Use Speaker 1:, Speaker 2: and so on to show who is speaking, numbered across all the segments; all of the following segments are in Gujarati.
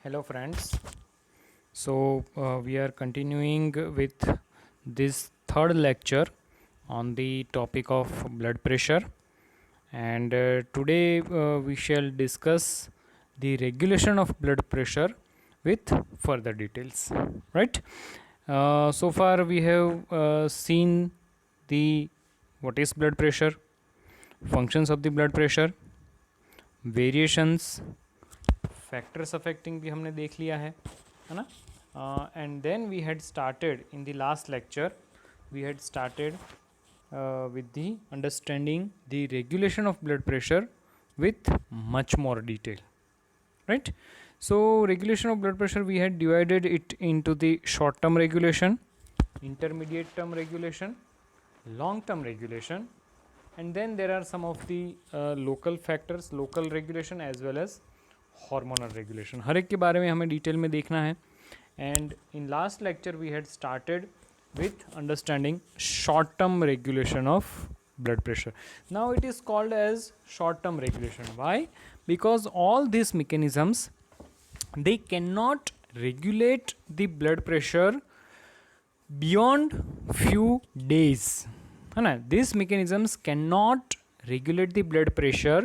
Speaker 1: Hello friends. We are continuing with this third lecture on the topic of blood pressure, and today we shall discuss the regulation of blood pressure with further details. Right? So far we have seen the what is blood pressure, functions of the blood pressure, variations, factors affecting भी हमने देख लिया है ना. And then we had started in the last lecture we had started with the understanding the regulation of blood pressure with much more detail, right? So regulation of blood pressure, we had divided it into the short term regulation, intermediate term regulation, long term regulation, and then there are some of the local factors, local regulation as well as hormonal regulation. हर एक के बारे में हमें डिटेल में देखना है. And in last lecture we had started with understanding short term regulation of blood pressure. Now it is called as short term regulation. Why? Because all these mechanisms, they cannot regulate the blood pressure beyond few days, है ना. These mechanisms cannot regulate the blood pressure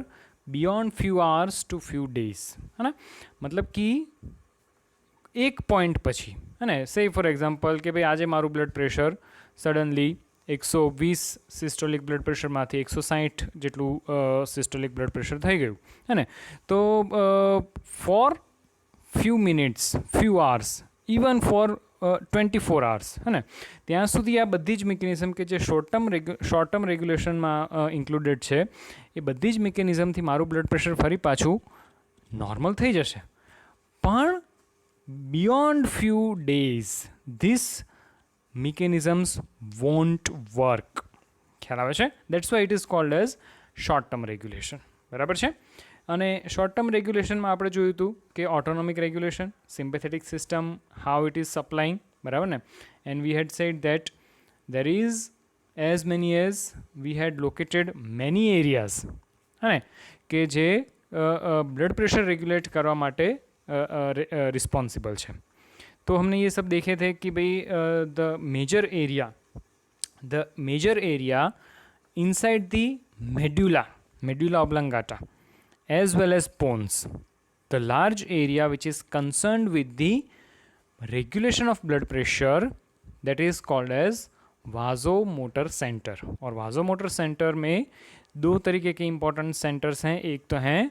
Speaker 1: beyond few hours to few days, है ना. मतलब कि एक पॉइंट પછી, है ना. से फॉर एग्जाम्पल કે ભાઈ આજે મારું blood pressure suddenly 120 systolic blood પ્રેશરમાંથી 160 જેટલું સિસ્ટોલિક બ્લડ પ્રેશર થઈ ગયું, है ને. તો for few minutes, few hours, even for 24 hours, है ને, ત્યાં સુધી આ બધી જ મિકેનિઝમ કે જે શોર્ટ ટર્મ રેગ્યુલેશનમાં ઇન્ક્લુડેડ છે એ બધી જ મિકેનિઝમથી મારું બ્લડ પ્રેશર ફરી પાછું નોર્મલ થઈ જશે. પણ beyond few days this mechanisms want work. ખ્યાલ આવે છે? That's why it is called as short term regulation. બરાબર છે. અને શોર્ટ ટર્મ રેગ્યુલેશનમાં આપણે જોયું હતું કે autonomic regulation, sympathetic system, how it is supplying, બરાબર ને. And we had said that there is as many as we had located many areas, है ना, કે જે ब्लड प्रेशर रेगुलेट करवा माटे रिस्पॉन्सिबल है. तो हमने ये सब देखे थे कि भाई the major area inside the medulla oblongata as well as pons, the large area which is concerned with the regulation of blood pressure, that is called as vasomotor centre. और वाजोमोटर सेंटर में दो तरीके के इंपॉर्टेंट सेंटर्स हैं. एक तो हैं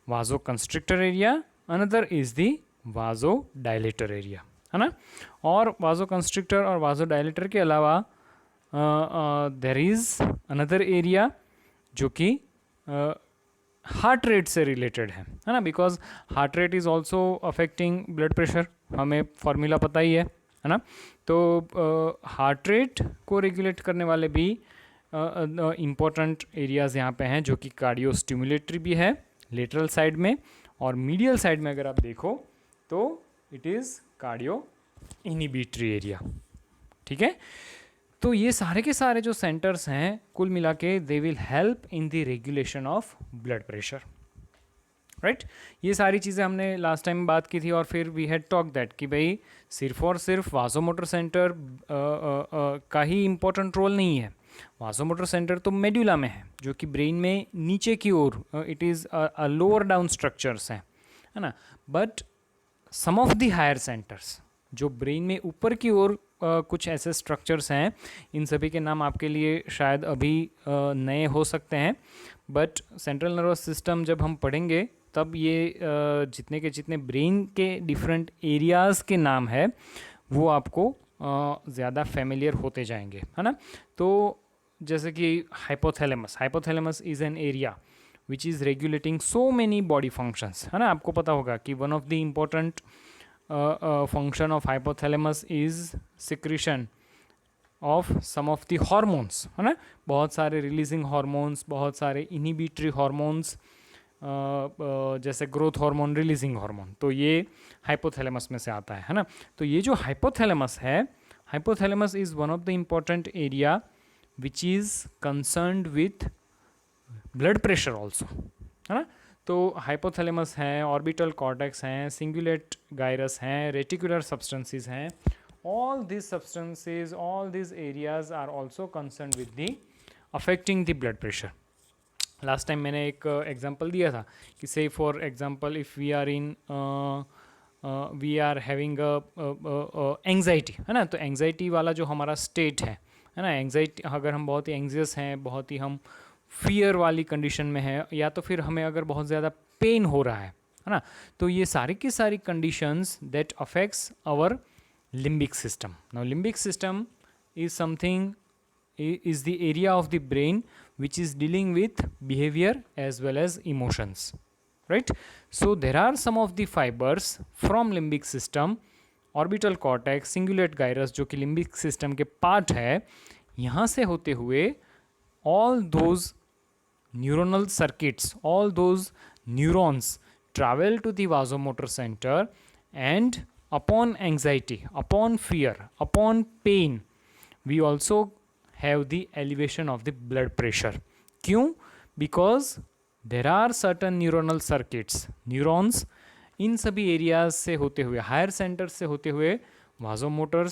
Speaker 1: vasoconstrictor area, another is the vasodilator area, है ना. और वाजो कंस्ट्रिक्टर और वाजो डायलेटर के अलावा देर इज अनदर एरिया जो कि हार्ट रेट से रिलेटेड है ना. Because heart rate is also affecting blood pressure, हमें फॉर्मूला पता ही है ना. तो हार्ट रेट को रेगुलेट करने वाले भी इम्पोर्टेंट एरियाज़ यहाँ पे हैं जो कि कार्डियो स्टिमुलेटरी भी है लेटरल साइड में, और मीडियल साइड में अगर आप देखो तो it is cardio inhibitory area. ठीक है. तो ये सारे के सारे जो सेंटर्स हैं कुल मिला के they will help in the regulation of blood pressure, right. ये सारी चीज़ें हमने लास्ट टाइम बात की थी. और फिर वी हैड टॉक दैट कि भाई सिर्फ और सिर्फ वाजोमोटर सेंटर का ही इम्पोर्टेंट रोल नहीं है. वाजोमोटर सेंटर तो मेडुला में है जो कि ब्रेन में नीचे की ओर, it is a lower down structures हैं, है ना. But some of the higher centres जो ब्रेन में ऊपर की ओर कुछ ऐसे स्ट्रक्चर्स हैं, इन सभी के नाम आपके लिए शायद अभी नए हो सकते हैं. बट सेंट्रल नर्वस सिस्टम जब हम पढ़ेंगे तब ये जितने के जितने ब्रेन के डिफरेंट एरियाज़ के नाम है वो आपको ज़्यादा फेमिलियर होते जाएंगे, है ना. तो जैसे कि hypothalamus is an area which is regulating so many body functions, है ना. आपको पता होगा कि one of the important function of hypothalamus is secretion of some of the hormones, है ना. बहुत सारे रिलीजिंग हार्मोन्स, बहुत सारे इनिबिटरी हार्मोन्स, जैसे ग्रोथ हार्मोन, रिलीजिंग हार्मोन, तो ये हाइपोथैलेमस में से आता है ना. तो ये जो हाइपोथैलेमस है, hypothalamus is one of the important area which is concerned with blood pressure also, है ना. तो हाइपोथैलेमस हैं, ऑर्बिटल कॉर्टेक्स हैं, सिंगुलेट गायरस हैं, रेटिकुलर सब्सटेंसेस हैं. All these substances, all these areas are also concerned with the affecting the blood pressure. Last time मैंने एक एग्जांपल दिया था कि say for example if we are having anxiety, है ना. तो एंग्जाइटी वाला जो हमारा स्टेट है ना, एंग्जाइटी अगर हम बहुत ही एंग्जियस हैं, बहुत ही हम फियर वाली कंडीशन में है, या तो फिर हमें अगर बहुत ज़्यादा पेन हो रहा है ना, तो ये सारी की सारी conditions that affects our limbic system. Now limbic system is something, is the area of the brain which is dealing with behavior as well as emotions, right? So there are some of the fibers from limbic system, orbital cortex, cingulate gyrus जो कि limbic system के part है, यहाँ से होते हुए all those neuronal circuits, all those neurons travel to the vasomotor center, and upon anxiety, upon fear, upon pain, we also have the elevation of the blood pressure. क्यों? Because there are certain neuronal circuits, neurons इन सभी एरियाज से होते हुए, हायर सेंटर से होते हुए वाजोमोटर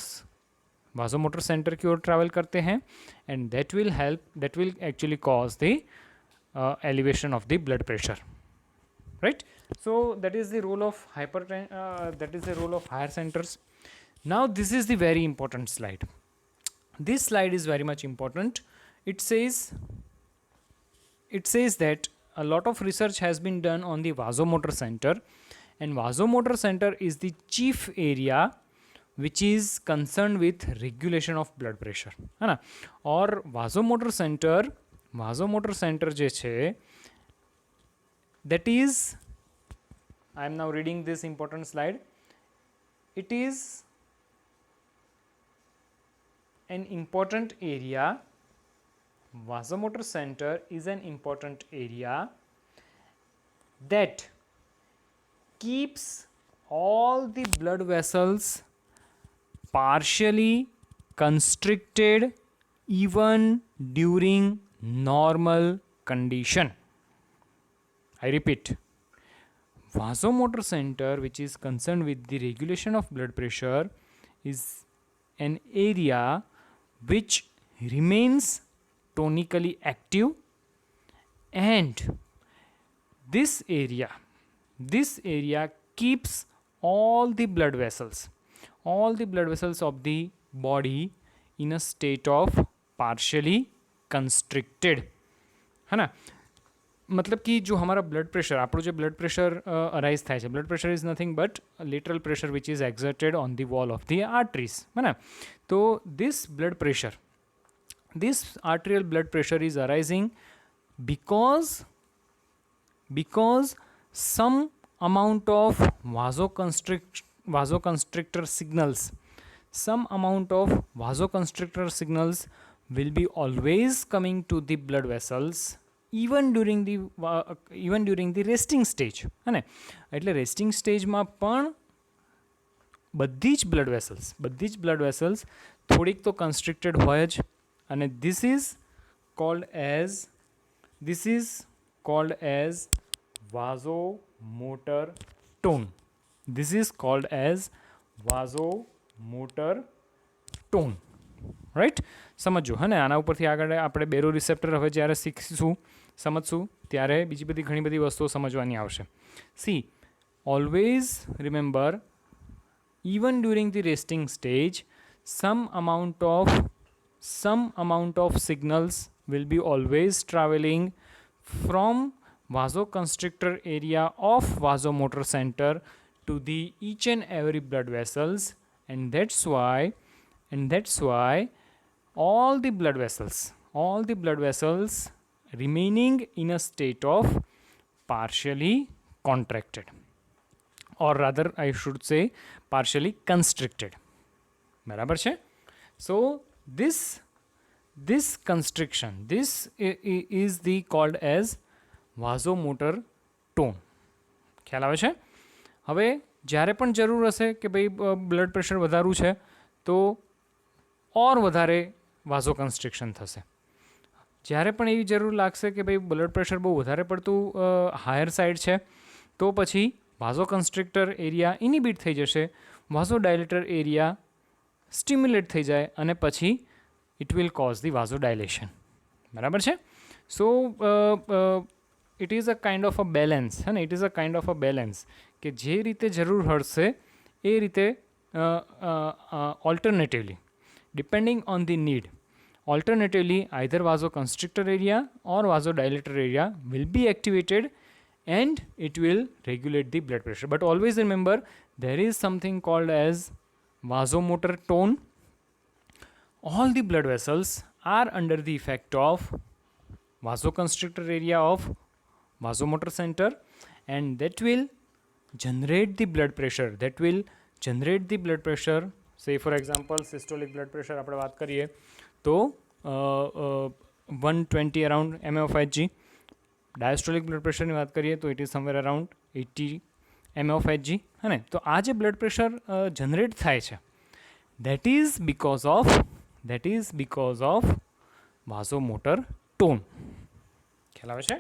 Speaker 1: सेंटर की ओर ट्रैवल करते हैं, and that will actually cause the elevation of the blood pressure, right? So that is the role of that is the role of higher centers. Now this is the very important slide. This slide is very much important. It says that a lot of research has been done on the vasomotor center, and vasomotor center is the chief area which is concerned with regulation of blood pressure, है ना. और vasomotor center जे छे, that is, I am now reading this important slide. It is an important area. Vasomotor center is an important area that keeps all the blood vessels partially constricted even during normal condition. I repeat, vasomotor center, which is concerned with the regulation of blood pressure, is an area which remains tonically active, and this area keeps all the blood vessels of the body in a state of partially constricted, है ना. मतलब कि जो हमारा ब्लड प्रेशर, આપણું જે બ્લડ પ્રેશર અરાઇઝ થાય છે, blood pressure is nothing but lateral pressure which is exerted on the wall of the arteries, है ना. तो this arterial blood pressure is arising because some amount of vasoconstrictor signals will be always coming to the blood vessels even during the resting stage, है ને. એટલે રેસ્ટિંગ સ્ટેજમાં પણ બધી જ બ્લડ વેસલ્સ થોડીક તો કન્સ્ટ્રિક્ટેડ હોય જ, અને this is called as vasomotor tone. This is called as vasomotor tone, right. સમજો, હે ને. આના ઉપરથી આગળ આપણે બેરો રિસેપ્ટર હવે જ્યારે સમજશું ત્યારે બીજી બધી ઘણી બધી વસ્તુઓ સમજવાની આવશે. C, always remember, even during the resting stage, some amount of signals will be always traveling from vasoconstrictor area of vasomotor center to the each and every blood vessels, and that's why all the blood vessels remaining in a state of partially contracted, or rather I should say partially constricted. બરાબર છે. So this constriction, this is the called as vasomotor tone. ખ્યાલ આવે છે? હવે જ્યારે પણ જરૂર હશે કે ભાઈ બ્લડ પ્રેશર વધારવું છે તો ઓર વધારે વાઝોકન્સ્ટ્રિક્શન થશે. જ્યારે પણ એવી જરૂર લાગશે કે ભાઈ બ્લડ પ્રેશર બહુ વધારે પડતું હાયર સાઇડ છે, તો પછી વાઝોકન્સ્ટ્રિક્ટર એરિયા ઇનિબિટ થઈ જશે, વાઝોડાયલેટર એરિયા સ્ટિમ્યુલેટ થઈ જાય અને પછી ઇટ વિલ કોઝ ધી વાઝોડાયલેશન. બરાબર છે. So it is a kind of a balance, હે ને, it is a kind of a balance કે જે રીતે જરૂર હશે એ રીતે ઓલ્ટરનેટિવલી depending on the need, alternatively either vasoconstrictor area or vasodilator area will be activated and it will regulate the blood pressure. But always remember, there is something called as vasomotor tone. All the blood vessels are under the effect of vasoconstrictor area of vasomotor center, and that will generate the blood pressure, say for example systolic blood pressure આપણે વાત કરીએ તો 120 around mm of Hg, diastolic blood pressure ની વાત કરીએ તો it is somewhere around 80 mm of Hg, હે ને. તો આ જે blood pressure જનરેટ થાય છે, that is because of vasomotor tone. ખ્યાલ આવે છે?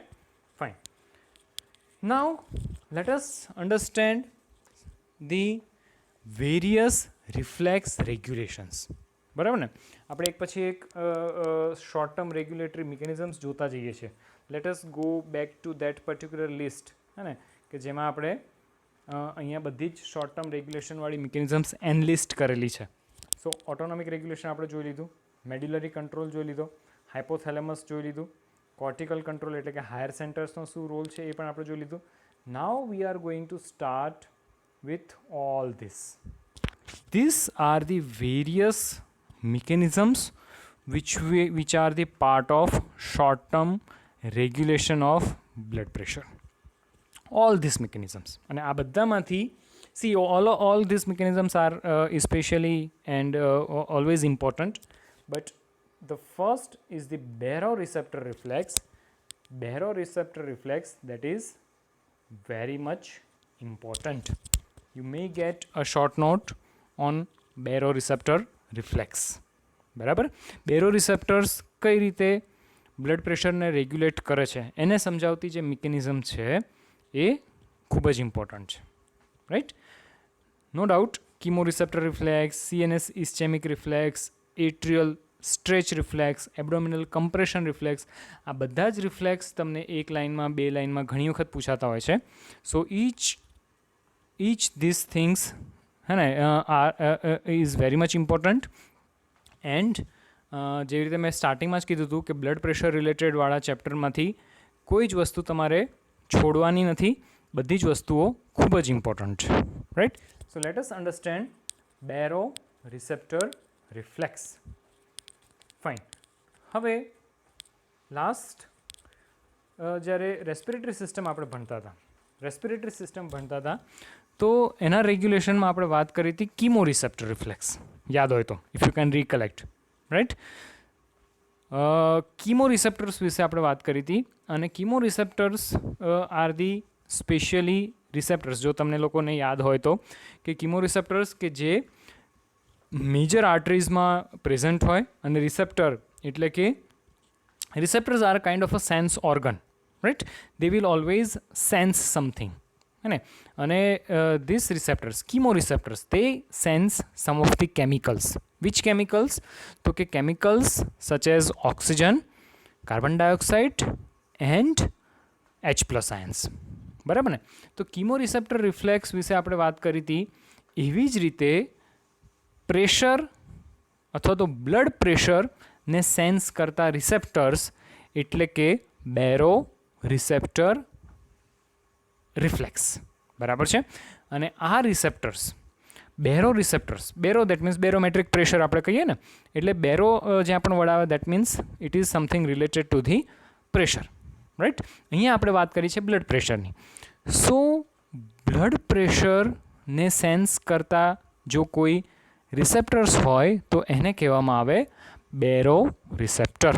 Speaker 1: Fine. Now let us understand the various reflex regulations. બરાબર ને. આપણે એક પછી એક શોર્ટ ટર્મ રેગ્યુલેટરી મિકેનિઝમ્સ જોતા જઈએ છીએ. Let us go back to that particular list, હે ને, કે જેમાં આપણે અહીંયા બધી જ શોર્ટ ટર્મ રેગ્યુલેશનવાળી મિકેનિઝમ્સ એનલિસ્ટ કરેલી છે. સો ઓટોનોમિક રેગ્યુલેશન આપણે જોઈ લીધું, મેડ્યુલરી કંટ્રોલ જોઈ લીધો, હાઇપોથેલેમસ જોઈ લીધું, કોર્ટિકલ કંટ્રોલ એટલે કે હાયર સેન્ટર્સનો શું રોલ છે એ પણ આપણે જોઈ લીધું. Now we are going to start with all this. These are the various mechanisms which are the part of short-term regulation of blood pressure. All these mechanisms. And આ બધામાંથી, see, all these mechanisms are especially and always important. But the first is the baroreceptor reflex. Baroreceptor reflex, that is very much important. You may get a short note on baroreceptor reflex. બરાબર. બેરોરિસેપ્ટર્સ કઈ રીતે બ્લડ પ્રેશરને રેગ્યુલેટ કરે છે એને સમજાવતી જે મિકેનિઝમ છે એ ખૂબ જ ઇમ્પોર્ટન્ટ છે, right? No doubt chemoreceptor reflex, CNS ischaemic reflex, atrial stretch reflex, abdominal compression reflex, આ બધા જ રિફ્લેક્સ તમને એક લાઇનમાં, બે લાઇનમાં ઘણી વખત પૂછાતા હોય છે. સો each these things, है ना, is very much important. And જેવી રીતે મેં સ્ટાર્ટિંગમાં જ કીધું હતું કે બ્લડ પ્રેશર રિલેટેડવાળા ચેપ્ટરમાંથી કોઈ જ વસ્તુ તમારે છોડવાની નથી, બધી જ વસ્તુઓ ખૂબ જ ઇમ્પોર્ટન્ટ છે, right? So let us understand baroreceptor reflex. Fine. હવે લાસ્ટ જ્યારે રેસ્પિરેટરી સિસ્ટમ આપણે ભણતા હતા તો એના રેગ્યુલેશનમાં આપણે વાત કરી હતી કીમોરિસેપ્ટર રિફ્લેક્સ, યાદ હોય તો, ઇફ યુ કેન રિકલેક્ટ, રાઈટ? કીમોરિસેપ્ટર્સ વિશે આપણે વાત કરી હતી, અને કીમોરિસેપ્ટર્સ આર ધી સ્પેશિયલી રિસેપ્ટર્સ, જો તમને લોકોને યાદ હોય તો, કે કીમોરિસેપ્ટર્સ કે જે મેજર આર્ટરીઝમાં પ્રેઝન્ટ હોય, અને રિસેપ્ટર એટલે કે receptors are kind of a sense organ, right? They will always sense something, है ना. અને these receptors, chemoreceptors, they sense some of the chemicals. Which chemicals? તો કે chemicals such as oxygen, carbon dioxide and H+ ions. બરાબર ને? તો chemoreceptor reflex વિશે આપણે વાત કરી હતી. એવી જ રીતે પ્રેશર અથવા તો બ્લડ પ્રેશરને સેન્સ કરતા રિસેપ્ટર્સ એટલે કે બેરોરિસેપ્ટર રિફ્લેક્સ. બરાબર છે? અને આ receptors, baroreceptors, baro that means barometric pressure આપણે કહીએ ને, એટલે બેરો જ્યાં પણ વડાવે that means it is something related to the pressure, right? અહીંયા આપણે વાત કરી છે બ્લડ પ્રેશરની. સો બ્લડ પ્રેશરને સેન્સ કરતા જો કોઈ રિસેપ્ટર્સ હોય તો એને કહેવામાં આવે baroreceptor.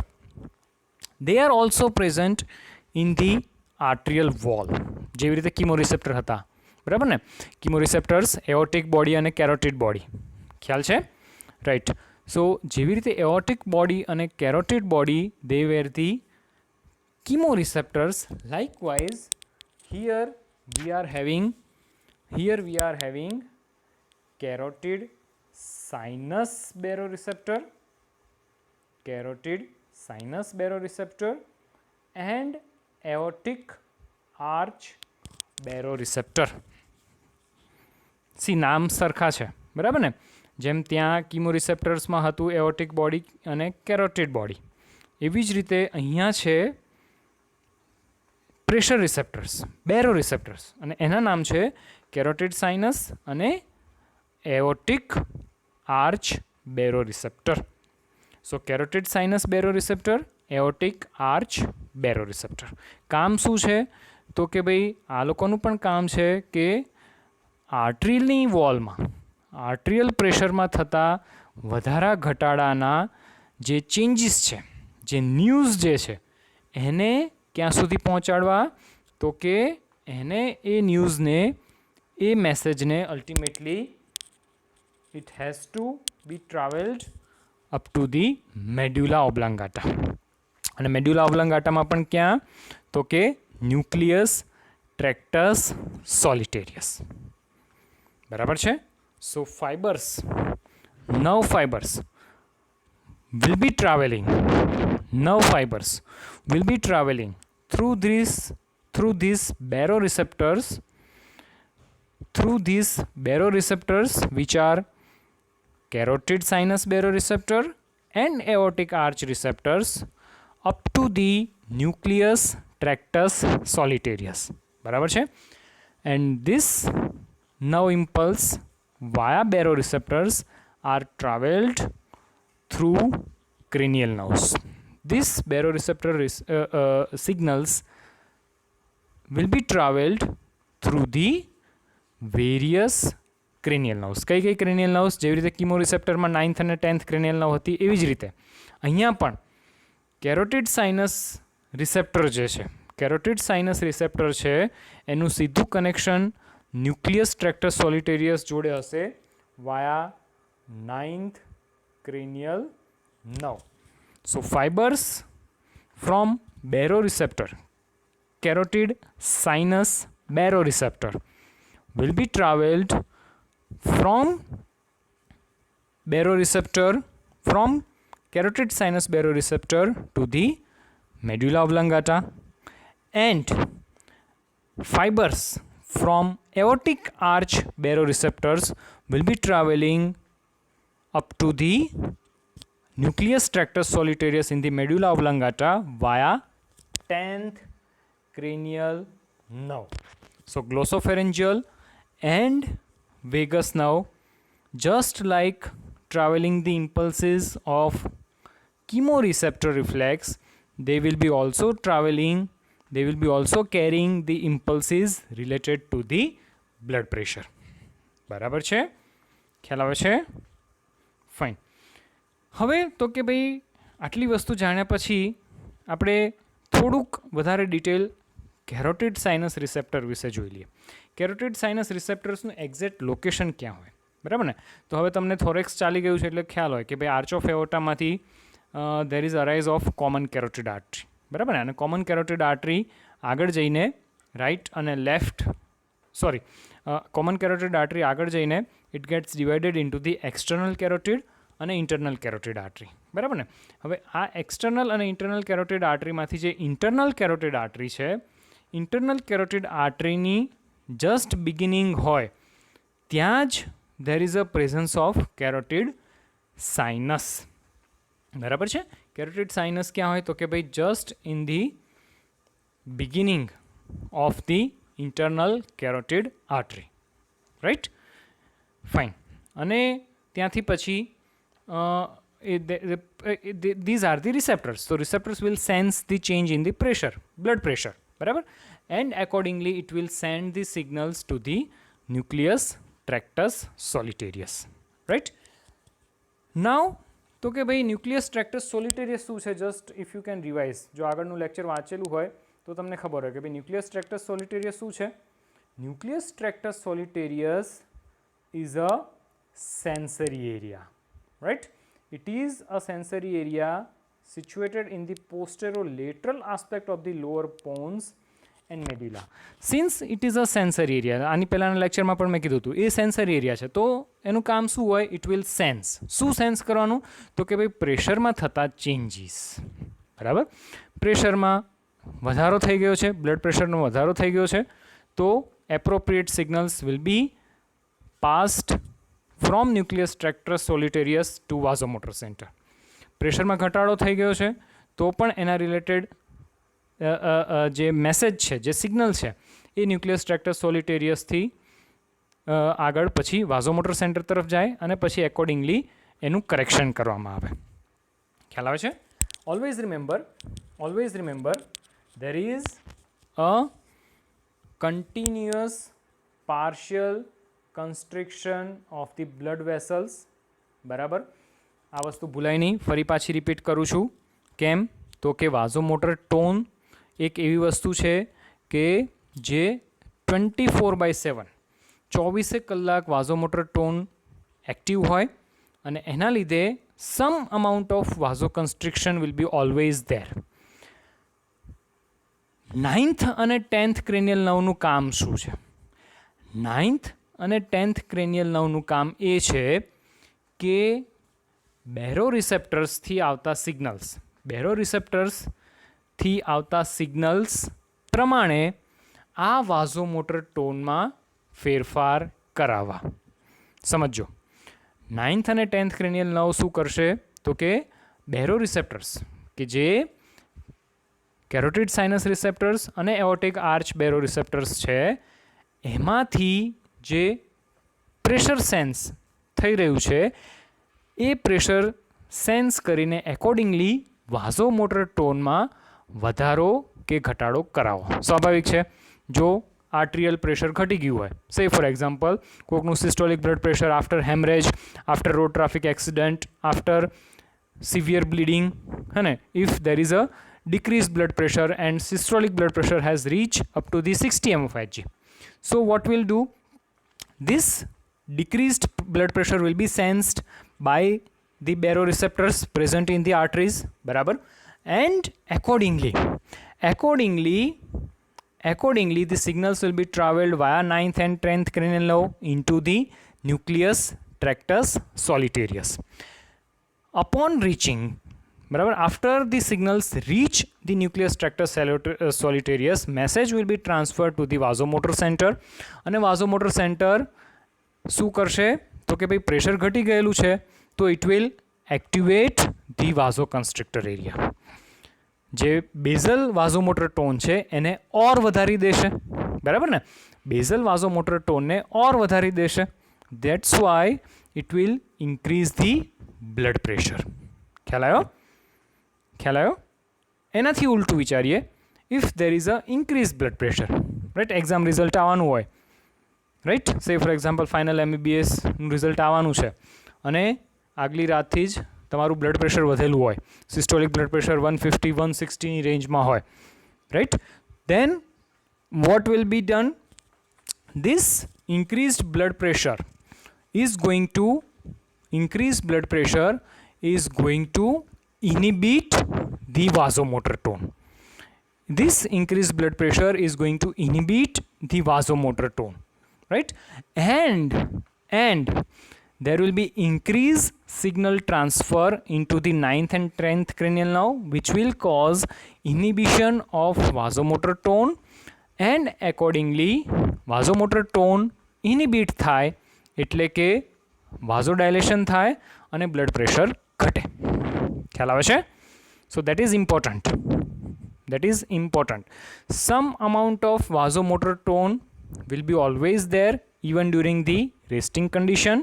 Speaker 1: They are also present in the arterial wall, જેવી રીતે કીમોરિસેપ્ટર હતા, બરાબર ને? કીમોરિસેપ્ટર્સ એઓર્ટિક બોડી અને કેરોટિડ બોડી, ખ્યાલ છે, રાઈટ? સો જેવી રીતે એઓર્ટિક બોડી અને carotid body they were the chemoreceptors, likewise here we are having carotid sinus baroreceptor and aortic arch baroreceptor. C નામ સરખા છે બરાબર ને, જેમ ત્યાં કીમોરિસેપ્ટર્સમાં હતું એઓર્ટિક બોડી અને કેરોટિડ બોડી, એવી જ રીતે અહીંયા છે પ્રેશર રિસેપ્ટર્સ, બેરોરિસેપ્ટર્સ, અને એના નામ છે કેરોટિડ સાઇનસ અને એઓર્ટિક આર્ચ બેરોરિસેપ્ટર. સો કેરોટિડ સાઇનસ બેરોરિસેપ્ટર, એઓર્ટિક આર્ચ બેરોરિસેપ્ટર. કામ શું છે તો કે ભાઈ આ લોકોનું પણ કામ છે કે આર્ટરીની વોલમાં આર્ટ્રિયલ પ્રેશરમાં થતા વધારા ઘટાડાના જે ચેન્જીસ છે, જે ન્યૂઝ જે છે એને ક્યાં સુધી પહોંચાડવા, તો કે એને એ ન્યૂઝને, એ મેસેજને ultimately it has to be travelled up to the medulla oblongata. અને મેડ્યુલા ઓબ્લાંગાટામાં પણ ક્યાં, તો કે ન્યુક્લિયસ ટ્રેક્ટસ સોલિટેરિયસ. બરાબર છે. સો fibres, nerve fibers will be traveling through these baroreceptors which are carotid sinus baroreceptor and aortic arch receptors up to the nucleus tractus solitarius. બરાબર છે. And this nerve impulse via baroreceptors are travelled through cranial nerves. These baroreceptor signals will be travelled through the various cranial nerves. કઈ cranial nerves? જેવી રીતે કીમોરિસેપ્ટરમાં 9th અને 10th cranial nerve હતી, એવી જ રીતે અહીંયા પણ કેરોટિડ સાઇનસ રિસેપ્ટર જે છે, કેરોટિડ સાઇનસ રિસેપ્ટર છે એનું સીધું કનેક્શન ન્યુક્લિયસ ટ્રેક્ટસ સોલિટેરિયસ જોડે હશે વાયા 9th cranial nerve. So fibers from baroreceptor, carotid sinus baroreceptor will be travelled from carotid sinus baroreceptor to the medulla oblongata, and fibers from aortic arch baroreceptors will be travelling up to the nucleus tractus solitarius in the medulla oblongata via 10th cranial nerve. So glossopharyngeal and vagus nerve, just like travelling the impulses of chemoreceptor reflex, they will be also carrying the impulses related to the blood pressure. બરાબર છે, ખ્યાલ આવે છે? ફાઇન. હવે તો કે ભાઈ આટલી વસ્તુ જાણ્યા પછી આપણે થોડુંક વધારે ડિટેલ કેરોટિડ સાઇનસ રિસેપ્ટર વિશે જોઈ લઈએ. કેરોટિડ સાઇનસ રિસેપ્ટર્સનું એક્ઝેક્ટ લોકેશન ક્યાં હોય, બરાબર ને? તો હવે તમને થોરેક્સ ચાલી ગયું છે એટલે ખ્યાલ હોય કે ભાઈ આર્ચ ઓફ એઓર્ટામાંથી there is arise of common carotid artery, બરાબર ને? અને કોમન કેરોટિડ આર્ટરી આગળ જઈને રાઇટ અને લેફ્ટ કોમન કેરોટિડ આર્ટરી આગળ જઈને it gets divided into the external carotid અને ઇન્ટરનલ કેરોટિડ આર્ટરી, બરાબર ને? હવે આ એક્સટર્નલ અને ઇન્ટરનલ કેરોટિડ આર્ટરીમાંથી જે ઇન્ટરનલ કેરોટિડ આર્ટરી છે, ઇન્ટરનલ કેરોટિડ આર્ટરીની જસ્ટ બિગિનિંગ હોય ત્યાં જ there is a presence of carotid sinus. બરાબર છે? કેરોટિડ સાઇનસ ક્યાં હોય તો કે ભાઈ just in the beginning of the internal carotid artery, right? Fine. અને ત્યાંથી પછી these are the receptors. So receptors will sense the change in the pressure, blood pressure, બરાબર? And accordingly it will send the signals to the nucleus tractus solitarius, right? Now તો કે ભાઈ ન્યુક્લિયસ ટ્રેક્ટસ સોલિટેરિયસ શું છે? Just if you can revise, જો આગળનું લેક્ચર વાંચેલું હોય તો તમને ખબર હોય કે ભાઈ ન્યુક્લિયસ ટ્રેક્ટસ સોલિટેરિયસ શું છે? Nucleus tractus solitarius is a sensory area, right? It is a sensory area situated in the posterolateral aspect of the lower pons and medulla. Since it is a sensory area, આની પહેલાના લેક્ચરમાં પણ મેં કીધું હતું એ સેન્સરી એરિયા છે, તો એનું કામ શું હોય? It will sense. શું સેન્સ કરવાનું? તો કે ભાઈ પ્રેશરમાં થતા ચેન્જીસ. બરાબર, પ્રેશરમાં વધારો થઈ ગયો છે, બ્લડ પ્રેશરનો વધારો થઈ ગયો છે, તો appropriate signals will be passed from nucleus tractus solitarius to vasomotor centre. પ્રેશરમાં ઘટાડો થઈ ગયો છે તો પણ એના રિલેટેડ જે મેસેજ છે, જે સિગ્નલ છે, એ ન્યુક્લિયસ ટ્રેક્ટસ સોલિટેરિયસથી આગળ પછી વાઝોમોટર સેન્ટર તરફ જાય અને પછી એકોર્ડિંગલી એનું કરેક્શન કરવામાં આવે. ખ્યાલ આવે છે? Always remember there is a continuous partial constriction of the blood vessels. બરાબર, આ વસ્તુ ભૂલાય નહીં. ફરી પાછી રિપીટ કરું છું. કેમ? તો કે વાઝોમોટર ટોન એક એવી વસ્તુ છે કે જે 24/7 24 કલાક વાઝોમોટર ટોન એક્ટિવ હોય અને એના લીધે some amount of vasoconstriction will be always there. 9th અને 10th ક્રેનિયલ નર્વનું કામ શું છે? 9th અને 10th ક્રેનિયલ નર્વનું કામ એ છે કે બેરોરિસેપ્ટર્સથી આવતા સિગ્નલ્સ પ્રમાણે આ વાઝોમોટર ટોનમાં ફેરફાર કરાવવા. સમજો, 9th અને 10th ક્રેનિયલ નર્વ શું કરશે? તો કે બેરોરિસેપ્ટર્સ કે જે કેરોટિડ સાઇનસ રિસેપ્ટર્સ અને એઓર્ટિક આર્ચ બેરોરિસેપ્ટર્સ છે, એમાંથી જે પ્રેશર સેન્સ થઈ રહ્યું છે એ પ્રેશર સેન્સ કરીને એકોર્ડિંગલી વાઝોમોટર ટોનમાં વધારો કે ઘટાડો કરાવો. સ્વાભાવિક છે, જો આર્ટિરિયલ પ્રેશર ઘટી ગયું હોય, સે ફોર એક્ઝામ્પલ કોઈકનું systolic blood pressure after haemorrhage, after road traffic accident, after severe bleeding, है ना, if there is a decreased blood pressure and systolic blood pressure has reached up to the 60 mmHg. So what we'll do, this decreased blood pressure will be sensed by the baroreceptors present in the arteries, barabar, and accordingly the signals will be traveled via 9th and 10th cranial nerve into the nucleus tractus solitarius. Upon reaching, બરાબર, after the signals reach the nucleus tractus solitarius, message will be transferred to the vasomotor center. અને vasomotor center શું કરશે? તો કે ભાઈ પ્રેશર ઘટી ગયેલું છે તો it will activate the vasoconstrictor area. જે બેઝલ વાઝોમોટર ટોન છે એને ઓર વધારી દેશે. બરાબર ને? બેઝલ વાઝોમોટર ટોનને ઓર વધારી દેશે. That's why it will increase the blood pressure. ખ્યાલ આવ્યો? એનાથી ઉલટું વિચારીએ. If there is a increase blood pressure, right, exam result આવવાનું હોય, રાઈટ, સે ફોર એક્ઝામ્પલ ફાઇનલ MBBSનું રિઝલ્ટ આવવાનું છે અને આગલી રાતથી જ તમારું બ્લડ પ્રેશર વધેલું હોય, સિસ્ટોલિક બ્લડ પ્રેશર 150-160ની રેન્જમાં હોય, right, then what will be done? This increased blood pressure is going to inhibit the vasomotor tone. This increased blood pressure is going to inhibit the vasomotor tone, right? And there will be increased signal transfer into the 9th and 10th cranial nerve, which will cause inhibition of vasomotor tone, and accordingly vasomotor tone inhibit થાય એટલે કે વાઝોડાયલેશન થાય અને બ્લડ પ્રેશર ઘટે. ખ્યાલ આવે છે? So that is important. Some amount of vasomotor tone will be always there even during the resting condition.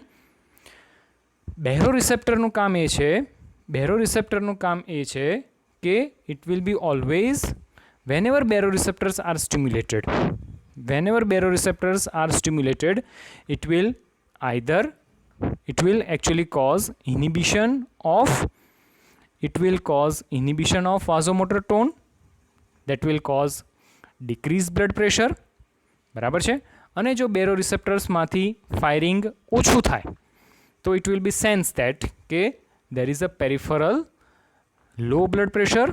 Speaker 1: બેરોરિસેપ્ટરનું કામ એ છે કે it will be always whenever baroreceptors are stimulated, it will actually cause inhibition of vasomotor tone, that will cause decreased blood pressure. બરાબર છે? અને જો બેરોરિસેપ્ટર્સમાંથી ફાયરિંગ ઓછું થાય તો it will be sense that કે there is a peripheral low blood pressure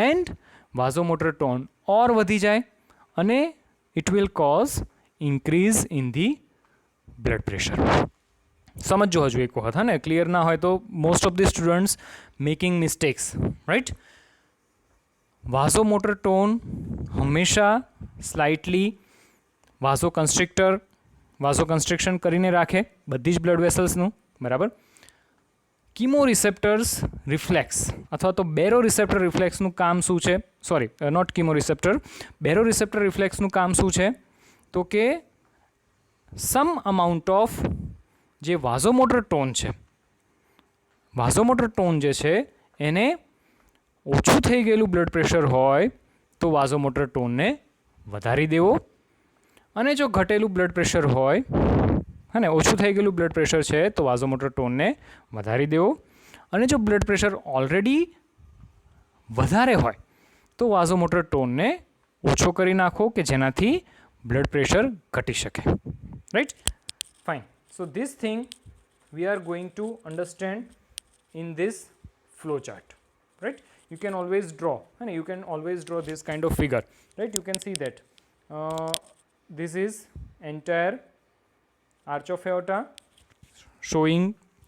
Speaker 1: and vasomotor tone or વધી જાય અને it will cause increase in the blood pressure. સમજો હજુ એક વખત, હા ને, ક્લિયર ના હોય તો most of the students making mistakes, right. Vasomotor tone હંમેશા સ્લાઇટલી વાઝોકન્સ્ટ્રિક્શન કરીને રાખે બધી જ બ્લડ વેસલ્સનું, બરાબર. કીમોરિસેપ્ટર્સ રિફ્લેક્સ અથવા તો બેરોરિસેપ્ટર રિફ્લેક્સનું કામ શું છે? સોરી, નોટ કીમોરિસેપ્ટર, બેરોરિસેપ્ટર રિફ્લેક્સનું કામ શું છે? તો કે સમ અમાઉન્ટ ઓફ જે વાઝોમોટર ટોન છે, વાઝોમોટર ટોન જે છે એને ઓછું થઈ ગયેલું બ્લડ પ્રેશર હોય તો વાઝોમોટર ટોનને વધારી દેવો, અને જો ઘટેલું બ્લડ પ્રેશર હોય, હા ને, ઓછું થઈ ગયેલું બ્લડ પ્રેશર છે તો વાઝોમોટર ટોનને વધારી દેવો, અને જો બ્લડ પ્રેશર ઓલરેડી વધારે હોય તો વાઝોમોટર ટોનને ઓછો કરી નાખો કે જેનાથી બ્લડ પ્રેશર ઘટી શકે, right. Fine. So this thing we are going to understand in this flow chart, right? You can always draw, and you can always draw this kind of figure, right? You can see that this is entire arch of aorta showing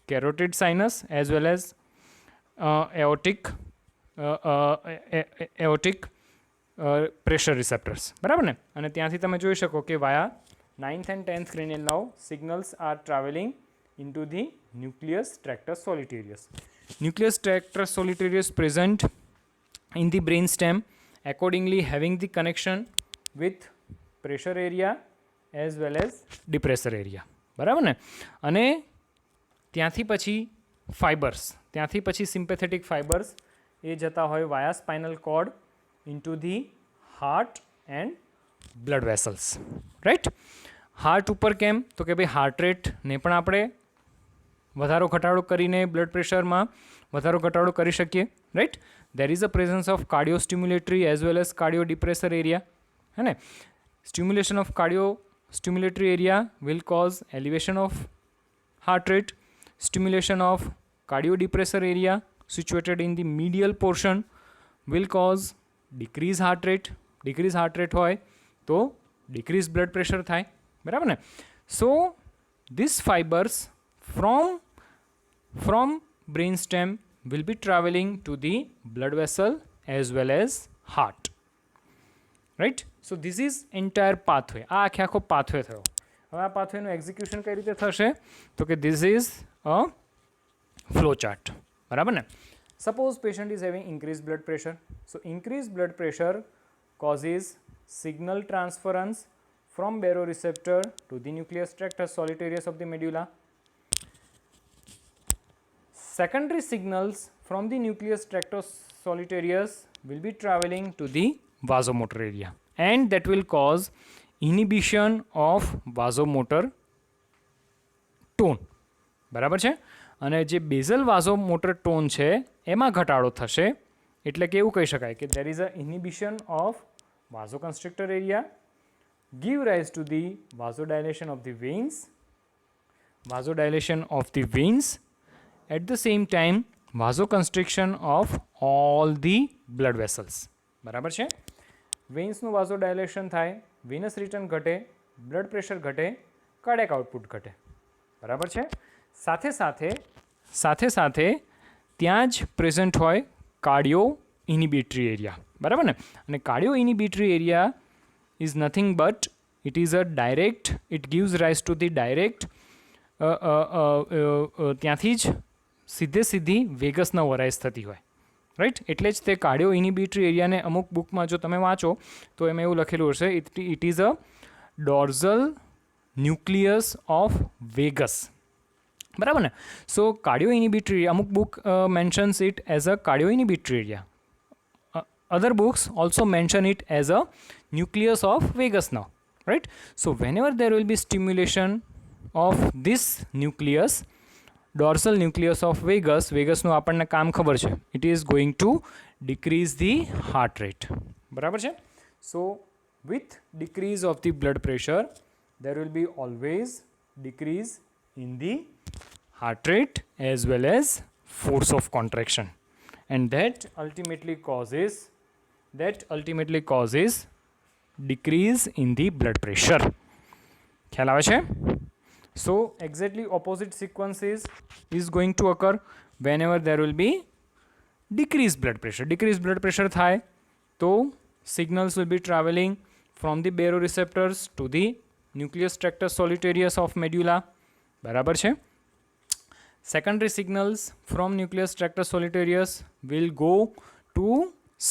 Speaker 1: carotid sinus as well as aortic pressure receptors, બરાબર ને. અને ત્યાંથી તમે જોઈ શકો કે વાયા 9th and 10th cranial nerve signals are traveling into the nucleus tractus solitarius. Nucleus tractus solitarius present in the brainstem, accordingly having the connection with pressure area as well as depressor area, બરાબર ને. અને ત્યાંથી પછી ફાઇબર્સ, ત્યાંથી પછી સિમ્પેથેટિક ફાઇબર્સ એ જતા હોય via spinal cord into the heart and blood vessels, right. Heart ઉપર કેમ? તો કે ભાઈ હાર્ટ રેટને પણ આપણે વધારો ઘટાડો કરીને બ્લડ પ્રેશરમાં વધારો ઘટાડો કરી શકીએ, right. There is a presence of cardio stimulatory as well as cardio depressor area, હે ને. Stimulation of cardio stimulatory area will cause elevation of heart rate. Stimulation of cardio depressor area situated in the medial portion will cause decrease heart rate. Decrease heart rate હોય તો ડિક્રીઝ બ્લડ પ્રેશર થાય, બરાબર ને. So this fibres from brain stem will be travelling to the blood vessel as well as heart, right. So this is entire pathway. આ આખો પાથવે થયો. હવે આ પાથવેનું એક્ઝિક્યુશન કઈ રીતે થશે? તો કે this is a flow chart, બરાબર ને. Suppose patient is having increased blood pressure. So increased blood pressure causes signal transference from baroreceptor to the nucleus tractus solitarius of the medulla. Secondary signals from the nucleus tractus solitarius will be traveling to the vasomotor area, and that will cause inhibition of vasomotor tone, બરાબર છે. અને જે બેઝલ વાઝોમોટર ટોન છે એમાં ઘટાડો થશે, એટલે કે એવું કહી શકાય કે there is a inhibition of vasoconstrictor area, give rise to the vasodilation of the veins, at the same time vasoconstriction of all the blood vessels, બરાબર છે. વેન્સનું વાઝોડાયલેશન થાય, વેનસ રિટર્ન ઘટે, બ્લડ પ્રેશર ઘટે, કાર્ડિયાક આઉટપુટ ઘટે, બરાબર છે. સાથે સાથે ત્યાં જ પ્રેઝન્ટ હોય કાર્ડિયો ઇનિબિટરી એરિયા, બરાબર ને. અને cardio inhibitory area is nothing but it is a direct, it gives rise to the direct, ત્યાંથી જ સીધી વેગસના વરાઇઝ થતી હોય, રાઈટ. એટલે જ તે કાર્ડિયો ઇનિબિટરી એરિયાને અમુક બુકમાં જો તમે વાંચો તો એમાં એવું લખેલું હશે it is a dorsal nucleus of vagus, બરાબર ને. સો કાર્ડિયો ઇનિબિટરી અમુક book mentions it as a cardio inhibitory area. Other books also mention it as a nucleus of vagus now, right. So whenever there will be stimulation of this nucleus, dorsal nucleus of વેગસનું આપણને કામ ખબર છે, it is going to decrease the heart rate, બરાબર છે. So with decrease of the blood pressure there will be always decrease in the heart rate as well as force of contraction, and that ultimately causes decrease in the blood pressure. ખ્યાલ આવે છે? So exactly opposite sequence is going to occur whenever there will be decreased blood pressure. Decreased blood pressure થાય તો signals will be traveling from the baroreceptors to the nucleus tractus solitarius of medulla. બરાબર છે? Secondary signals from nucleus tractus solitarius will go to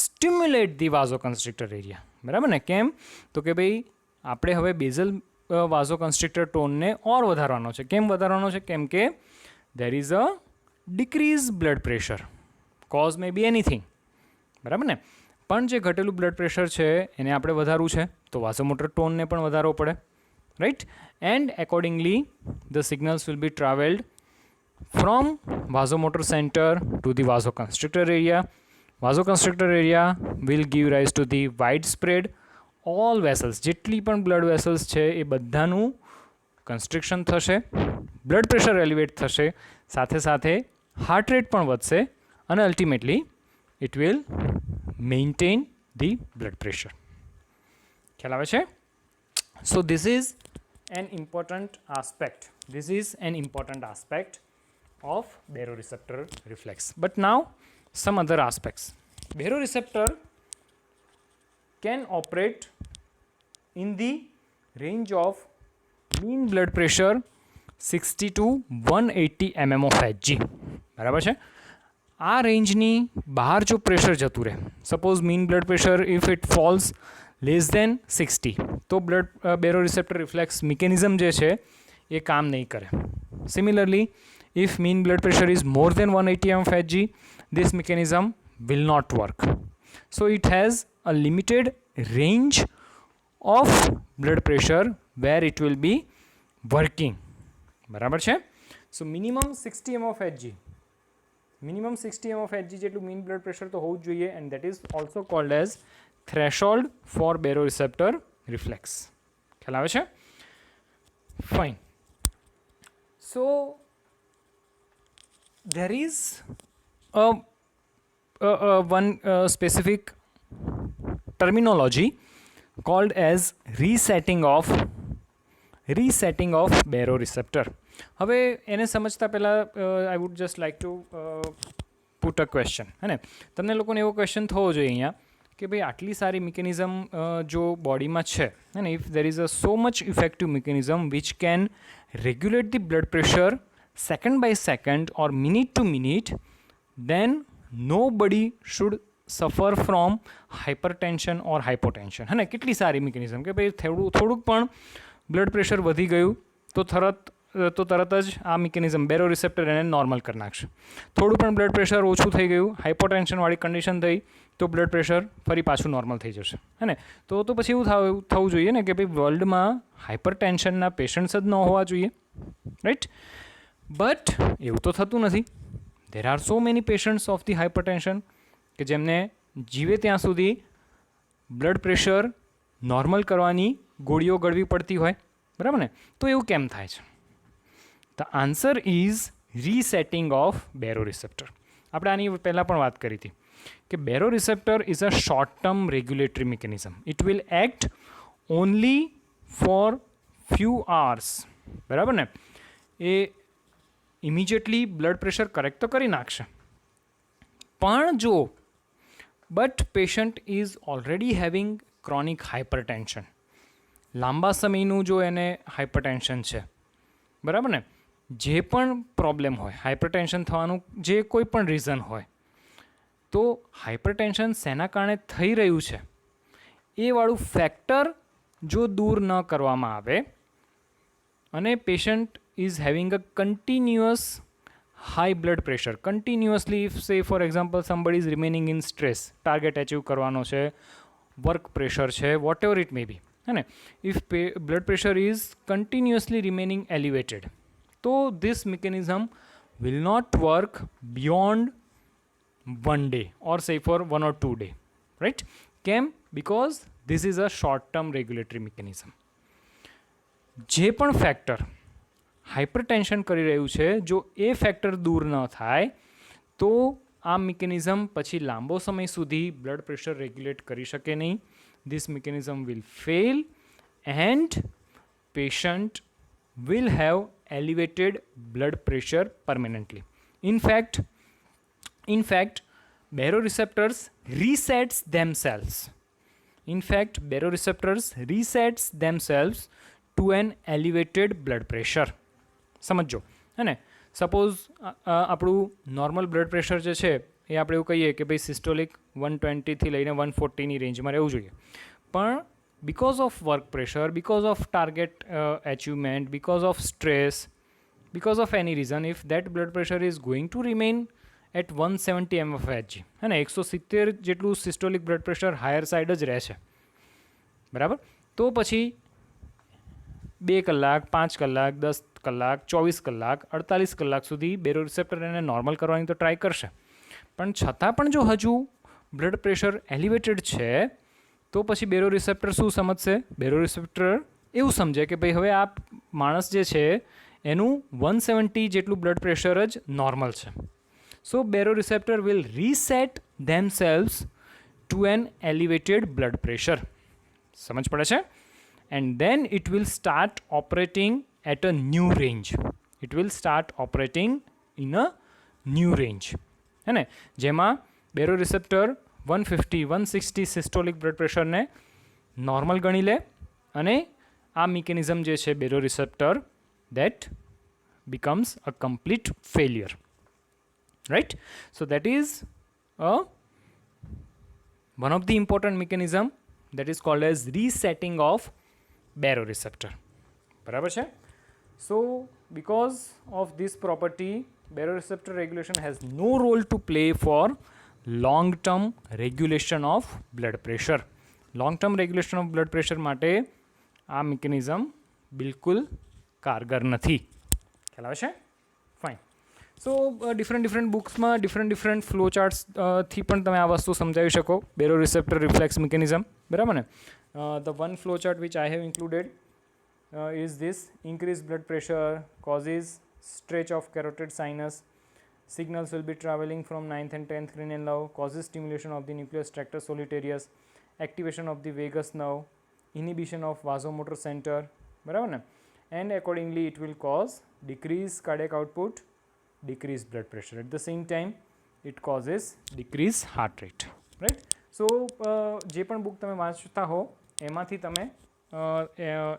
Speaker 1: stimulate the vasoconstrictor area. બરાબર ને? કેમ? તો કે ભાઈ આપણે હવે બેઝલ વાઝોકન્સ્ટ્રિક્ટર ટોનને ઓર વધારવાનો છે. કેમ વધારવાનો છે? કેમ કે there is a decreased blood pressure. Cause may be anything. બરાબર ને? પણ જે ઘટેલું બ્લડ પ્રેશર છે એને આપણે વધારવું છે તો વાઝોમોટર ટોનને પણ વધારવો પડે, right? And accordingly the signals will B travelled from vasomotor center to the vasoconstrictor area. Vasoconstrictor area will give rise to the widespread all vessels. જેટલી પણ blood vessels છે એ બધાનું constriction થશે, blood pressure elevate થશે, સાથે સાથે heart rate પણ વધશે અને ultimately it will maintain the blood pressure. ખ્યાલ આવે છે? So this is an important aspect. Of baroreceptor reflex. But now some other aspects. Baroreceptor can operate in the range of mean blood pressure 60 to 180 mm of Hg. બરાબર છે? આ રેન્જની બહાર જો પ્રેશર જતું રહે, suppose mean blood pressure if it falls less than 60 તો બેરોરિસેપ્ટર રિફ્લેક્સ મિકેનિઝમ જે છે એ કામ નહીં કરે. Similarly if mean blood pressure is more than 180 mm of Hg, this mechanism will not work. So it has a limited range of blood pressure where it will be working. બરાબર છે? So minimum 60 mm of Hg. Minimum 60 mm of Hg જેટલું mean blood pressure તો હોવું જ જોઈએ, and that is also called as threshold for baroreceptor reflex. ખ્યાલ આવે છે? Fine. So there is one specific terminology called as resetting of baroreceptor. હવે એને સમજતા પહેલાં I would just like to put a question. હે ને? તમને લોકોને એવો ક્વેશ્ચન થવો જોઈએ અહીંયા કે ભાઈ આટલી સારી મિકેનિઝમ જો બોડીમાં છે ને, if there is a so much effective mechanism which can regulate the blood pressure second by second or minute to minute, then nobody should suffer from hypertension or hypotension. હે ને? કેટલી સારી મિકેનિઝમ કે ભાઈ થોડુંક પણ બ્લડ પ્રેશર વધી ગયું તો તરત જ આ મિકેનિઝમ બેરોરિસેપ્ટર એને નોર્મલ કરી નાખશે. થોડું પણ બ્લડ પ્રેશર ઓછું થઈ ગયું, હાઇપોટેન્શનવાળી કન્ડિશન થઈ તો બ્લડ પ્રેશર ફરી પાછું નોર્મલ થઈ જશે. હે ને? તો પછી એવું થવું જોઈએ ને કે ભાઈ વર્લ્ડમાં હાઇપરટેન્શનના પેશન્ટ્સ જ ન હોવા જોઈએ, રાઈટ? બટ એવું તો થતું નથી. There are so many patients of the hypertension કે જેમને જીવે ત્યાં સુધી બ્લડ પ્રેશર નોર્મલ કરવાની ગોળીઓ ગળવી પડતી હોય. બરાબર ને? તો એવું કેમ થાય છે? The answer is resetting of baroreceptor. આપણે આની પહેલાં પણ વાત કરી હતી કે baroreceptor is a short term regulatory mechanism. It will act only for few hours. બરાબર ને? એ ઇમિડિયેટલી બ્લડ પ્રેશર કરેક્ટ તો કરી નાખશે, પણ જો patient is already having chronic hypertension, લાંબા સમયનું જો એને હાઇપરટેન્શન છે, બરાબર ને? જે પણ પ્રોબ્લેમ હોય, હાઇપરટેન્શન થવાનું જે કોઈ પણ રીઝન હોય, તો હાઇપરટેન્શન શેના કારણે થઈ રહ્યું છે એ વાળું ફેક્ટર જો દૂર ન કરવામાં આવે અને patient is having a continuous high blood pressure continuously, if say for example somebody is remaining in stress, target achieve કરવાનો છે, work pressure છે, whatever it may be, है ना? If blood pressure is continuously remaining elevated, so this mechanism will not work beyond 1 day or say for 1 or 2 days, right? કેમ? Because this is a short term regulatory mechanism. જે પણ ફેક્ટર હાઇપરટેન્શન કરી રહ્યું છે, જો એ ફેક્ટર દૂર ન થાય તો આ મિકેનિઝમ પછી લાંબો સમય સુધી બ્લડ પ્રેશર રેગ્યુલેટ કરી શકે નહીં. This mechanism will fail and patient will have elevated blood pressure permanently. In fact, baroreceptors resets themselves. To an elevated blood pressure. સમજો હે ને, સપોઝ આપણું નોર્મલ બ્લડ પ્રેશર જે છે એ આપણે એવું કહીએ કે ભાઈ સિસ્ટોલિક 120થી લઈને 140ની રેન્જમાં રહેવું જોઈએ. પણ because of work pressure, because of target achievement, because of stress, because of any reason, if that blood pressure is going to remain at 170 mmHg, है ना, 170 જેટલું systolic blood pressure higher side જ રહે છે, બરાબર. તો પછી 2 કલાક 5 કલાક 10 કલાક 24 કલાક 48 કલાક સુધી બેરોરિસેપ્ટર એને નોર્મલ કરવાની તો ટ્રાય કરશે, પણ છતાં પણ જો હજુ બ્લડ પ્રેશર એલિવેટેડ છે તો પછી બેરોરિસેપ્ટર શું સમજશે? બેરોરિસેપ્ટર એવું સમજે કે ભાઈ હવે આ માણસ જે છે એનું 170 જેટલું બ્લડ પ્રેશર જ નોર્મલ છે. So baroreceptor will reset themselves to an elevated blood pressure. સમજ પડે છે? And then it will start operating at a new range. હે ને, જેમાં બેરોરિસેપ્ટર 150-160 સિસ્ટોલિક બ્લડ પ્રેશરને નોર્મલ ગણી લે અને આ મિકેનિઝમ જે છે બેરોરિસેપ્ટર that becomes a complete failure, right? So that is one of the important mechanism that is called as resetting of baroreceptor. બરાબર છે? So because of this property, baroreceptor regulation has no role to play for long term regulation of blood pressure. Long term regulation of blood pressure માટે આ મિકેનિઝમ બિલકુલ કારગર નથી. ખ્યાલ આવે છે? ફાઇન. સો ડિફરન્ટ બુક્સમાં ડિફરન્ટ ફ્લો ચાર્ટ્સથી પણ તમે આ વસ્તુ સમજાવી શકો. બેરોરિસેપ્ટર રિફ્લેક્સ મિકેનિઝમ, બરાબર ને? The one flow chart which I have included is this: increased blood pressure causes stretch of carotid sinus, signals will be traveling from 9th and 10th cranial nerve, causes stimulation of the nucleus tractus solitarius, activation of the vagus nerve, inhibition of vasomotor center, બરાબર ને? And accordingly it will cause decreased cardiac output, decreased blood pressure. At the same time it causes decreased heart rate, right? So જે પણ બુક તમે વાંચતા હો એમાંથી તમે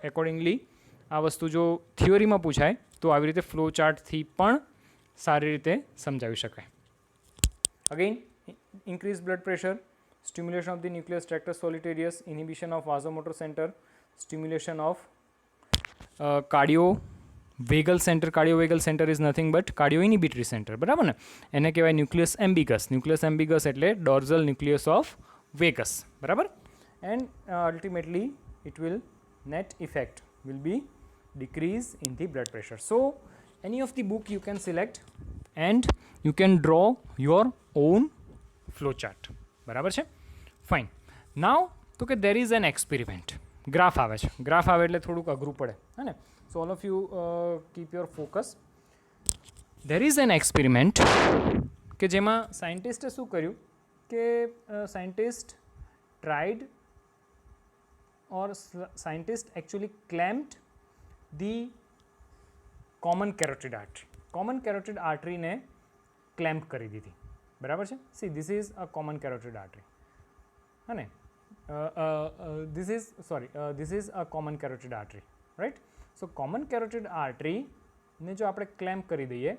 Speaker 1: એકોર્ડિંગલી આ વસ્તુ જો થિયોરીમાં પૂછાય તો આવી રીતે ફ્લો ચાર્ટથી પણ સારી રીતે સમજાવી શકાય. Again, increase blood pressure, stimulation of the nucleus tractus solitarius, inhibition of vasomotor centre, stimulation of cardiovagal centre. Cardiovagal centre is nothing but cardio inhibitory centre, બરાબર ને? એને કહેવાય ન્યુક્લિયસ એમ્બિગસ. ન્યુક્લિયસ એમ્બિગસ એટલે ડોર્ઝલ ન્યુક્લિયસ ઓફ વેગસ, બરાબર? And ultimately it will net effect will be decrease in the blood pressure. So any of the book you can select and you can draw your own flow chart. બરાબર છે? ફાઇન. નાવ તો કે there is an experiment. Graph આવે છે. ગ્રાફ આવે એટલે થોડુંક અઘરું પડે, હે ને? So all of you keep your focus. There is an experiment કે જેમાં સાયન્ટિસ્ટે શું કર્યું કે scientist tried or scientists actually clamped the common carotid artery. Common carotid artery ને clamp કરી દીધી, બરાબર છે? See, this is a common carotid artery, હે ને? This is a common carotid artery, right? So common carotid artery ને જો આપણે clamp કરી દઈએ,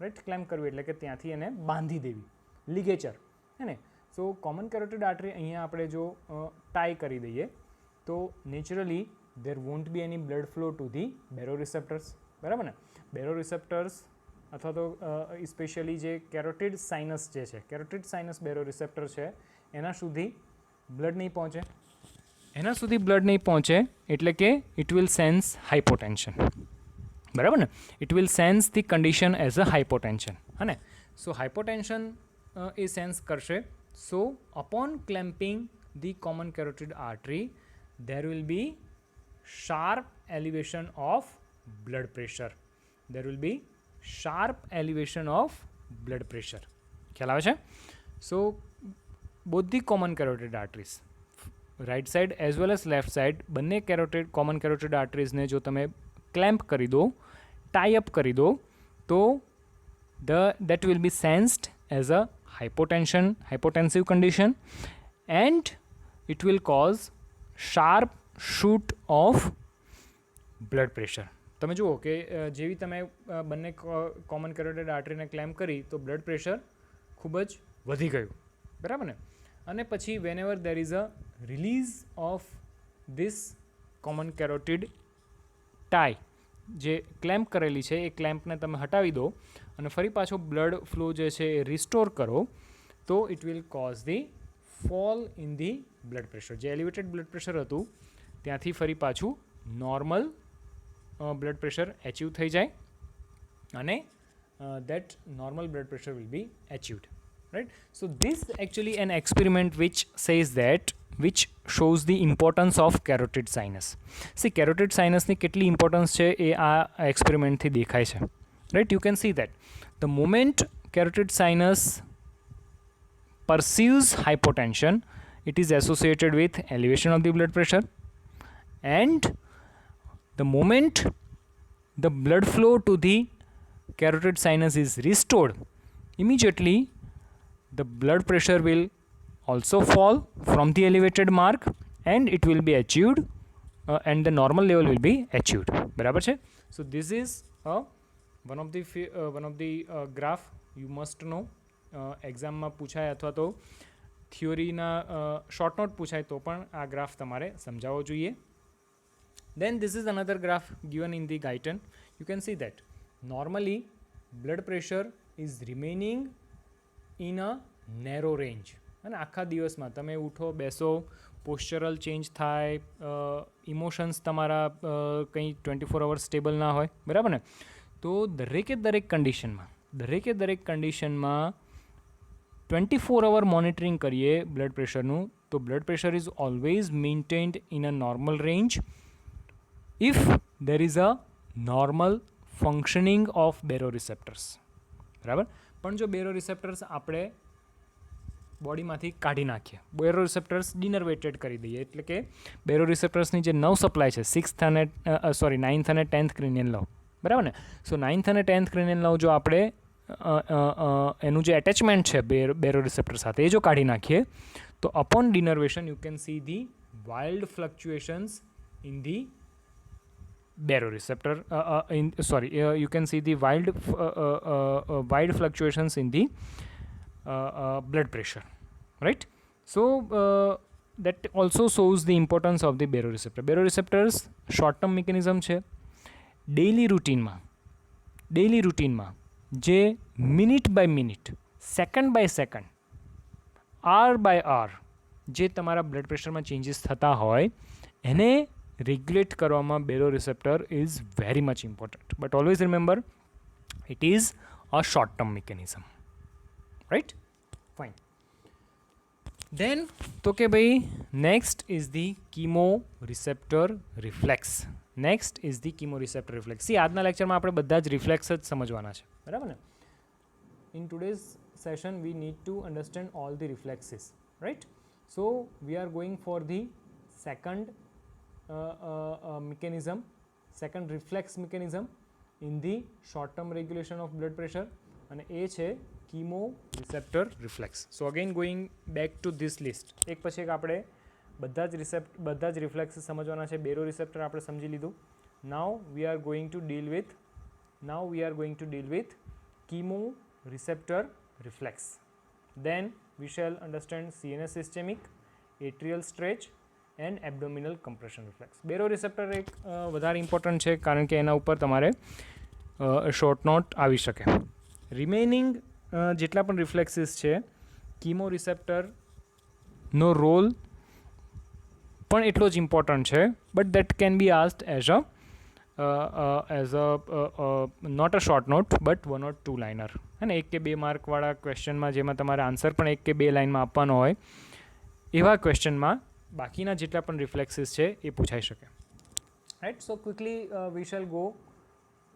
Speaker 1: right? clamp કરવી એટલે કે ત્યાંથી એને બાંધી દેવી, ligature, હે ને? So common carotid artery અહીંયા આપણે જો tie કરી દઈએ તો naturally there won't be any blood flow to the baroreceptors, બરાબર ને? બેરોરિસેપ્ટર્સ અથવા તો સ્પેશિયલી જે કેરોટિડ સાઇનસ જે છે, કેરોટિડ સાઇનસ બેરોરિસેપ્ટર છે એના સુધી બ્લડ નહીં પહોંચે એટલે કે ઇટ વિલ સેન્સ હાઇપોટેન્શન, બરાબર ને? It will sense the condition as a hypotension, હે ને? સો હાઇપોટેન્શન એ સેન્સ કરશે. So upon clamping the common carotid artery there will be sharp elevation of blood pressure. blood pressure. ખ્યાલ આવે છે? So both the common carotid arteries, right side as well as left side, બંને common carotid arteries ને જો તમે clamp કરી દો, tie up કરી દો, તો that will be sensed as a hypotensive condition, and it will cause sharp shoot of blood pressure. તમે જુઓ કે જેવી તમે બંને કોમન કેરોટિડ આર્ટરીને ક્લેમ્પ કરી તો બ્લડ પ્રેશર ખૂબ જ વધી ગયું, બરાબર ને? અને પછી whenever there is a release of this common carotid tie, જે ક્લેમ્પ કરેલી છે એ ક્લેમ્પને તમે હટાવી દો અને ફરી પાછો બ્લડ ફ્લો જે છે એ રિસ્ટોર કરો, તો it will cause the fall in the blood pressure. જે એલિવેટેડ બ્લડ પ્રેશર હતું ત્યાંથી ફરી પાછું નોર્મલ બ્લડ પ્રેશર એચીવ થઈ જાય અને that normal blood pressure will be achieved, right? So this actually an experiment which says that, which shows the importance of carotid sinus. See, carotid sinus ની કેટલી ઇમ્પોર્ટન્સ છે એ આ એક્સપેરિમેન્ટથી દેખાય છે, right? You can see that the moment carotid sinus perceives hypotension, it is associated with elevation of the blood pressure, and the moment the blood flow to the carotid sinus is restored, immediately the blood pressure will also fall from the elevated mark and it will be achieved and the normal level will be achieved. બરાબર છે? So this is one of the graph you must know. એક્ઝામમાં પૂછાય અથવા તો થિયોરીના શોર્ટ નોટ પૂછાય તો પણ આ ગ્રાફ તમારે સમજાવવો જોઈએ. Then this is another graph given in the Guyton. You can see that normally blood pressure is remaining in a narrow range. અને આખા દિવસમાં તમે ઉઠો બેસો, પોસ્ચરલ ચેન્જ થાય, ઇમોશન્સ તમારા કંઈ 24 અવર્સ સ્ટેબલ ના હોય, બરાબર ને? તો દરેકે દરેક કન્ડિશનમાં 24 અવર મોનિટરિંગ કરીએ બ્લડ પ્રેશરનું, તો blood pressure is always maintained in a normal range if there is a normal functioning of baroreceptors. બરાબર? પણ જો બેરોરિસેપ્ટર્સ આપણે બોડીમાંથી કાઢી નાખીએ, બેરોરિસેપ્ટર્સ ડિનર્વેટેડ કરી દઈએ, એટલે કે બેરોરિસેપ્ટર્સની જે નર્વ સપ્લાય છે 9th અને 10th ક્રેનિયલ નર્વ, બરાબર ને? સો 9th અને 10th ક્રેનિયલ નર્વ જો આપણે એનું જે એટેચમેન્ટ છે બેરોરિસેપ્ટર સાથે એ જો કાઢી નાખીએ, તો upon denervation you can see the wild fluctuations in the baroreceptor you can see the wide fluctuations in the blood pressure, right? So that also shows the importance of the baroreceptors. short term mechanism છે. daily routine જે minute by minute, second by second, hour by hour જે તમારા બ્લડ પ્રેશરમાં ચેન્જીસ થતા હોય એને રેગ્યુલેટ કરવામાં baroreceptor is very much important. But always remember it is a short term mechanism, right? Fine. Then તો કે ભાઈ next is the chemoreceptor reflex. See, આજના લેક્ચરમાં આપણે બધા જ રિફ્લેક્સ જ સમજવાના છે, બરાબર ને? In today's session we need to understand all the reflexes, right? So we are going for the second mechanism, second reflex mechanism in the short term regulation of blood pressure, and એ છે chemoreceptor reflex. So again going back to this list, એક પછી એક આપણે બધા જ રિફ્લેક્સ સમજવાના છે. બેરોરિસેપ્ટર આપણે સમજી લીધું. now we are going to deal with chemoreceptor reflex. then we shall understand CNS systemic, atrial stretch and abdominal compression reflex. Baroreceptor એક વધારે ઇમ્પોર્ટન્ટ છે કારણ કે એના ઉપર તમારે શોર્ટ નોટ આવી શકે. રિમેઇનિંગ જેટલા પણ રિફ્લેક્સીસ છે, કીમોરિસેપ્ટરનો રોલ પણ એટલો જ ઇમ્પોર્ટન્ટ છે, but that can be asked as a note a short note but 1 or 2 liner. અને 1 કે 2 માર્કવાળા ક્વેશ્ચનમાં જેમાં તમારે આન્સર પણ 1 કે 2 લાઇનમાં આપવાનો હોય એવા ક્વેશ્ચનમાં બાકીના જેટલા પણ રિફ્લેક્સીસ છે એ પૂછાઈ શકે, right? So quickly we shall go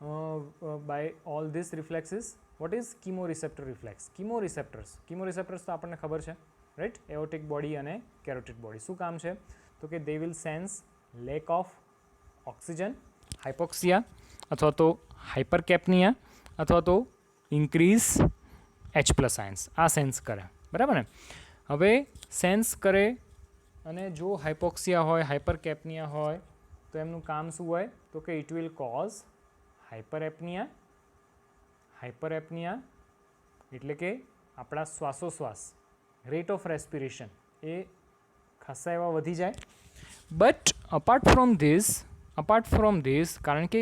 Speaker 1: by all these reflexes. What is chemoreceptor reflex? Chemoreceptors તો આપણને ખબર છે, રાઈટ? એઓર્ટિક બોડી અને કેરોટિડ બોડી. શું કામ છે? તો કે they will sense lack of oxygen, hypoxia અથવા તો hypercapnia અથવા તો increase H+ ions. આ સેન્સ કરે, બરાબર ને? હવે સેન્સ કરે અને જો હાઇપોક્સિયા હોય, હાઇપરકેપનિયા હોય તો એમનું કામ શું હોય? તો કે ઇટ વિલ કોઝ હાઇપરએપનિયા. હાઇપરએપનિયા એટલે કે આપણા શ્વાસોશ્વાસ, રેટ ઓફ રેસ્પિરેશન એ ખાસા એવા વધી જાય. બટ અપાર્ટ ફ્રોમ ધીસ કારણ કે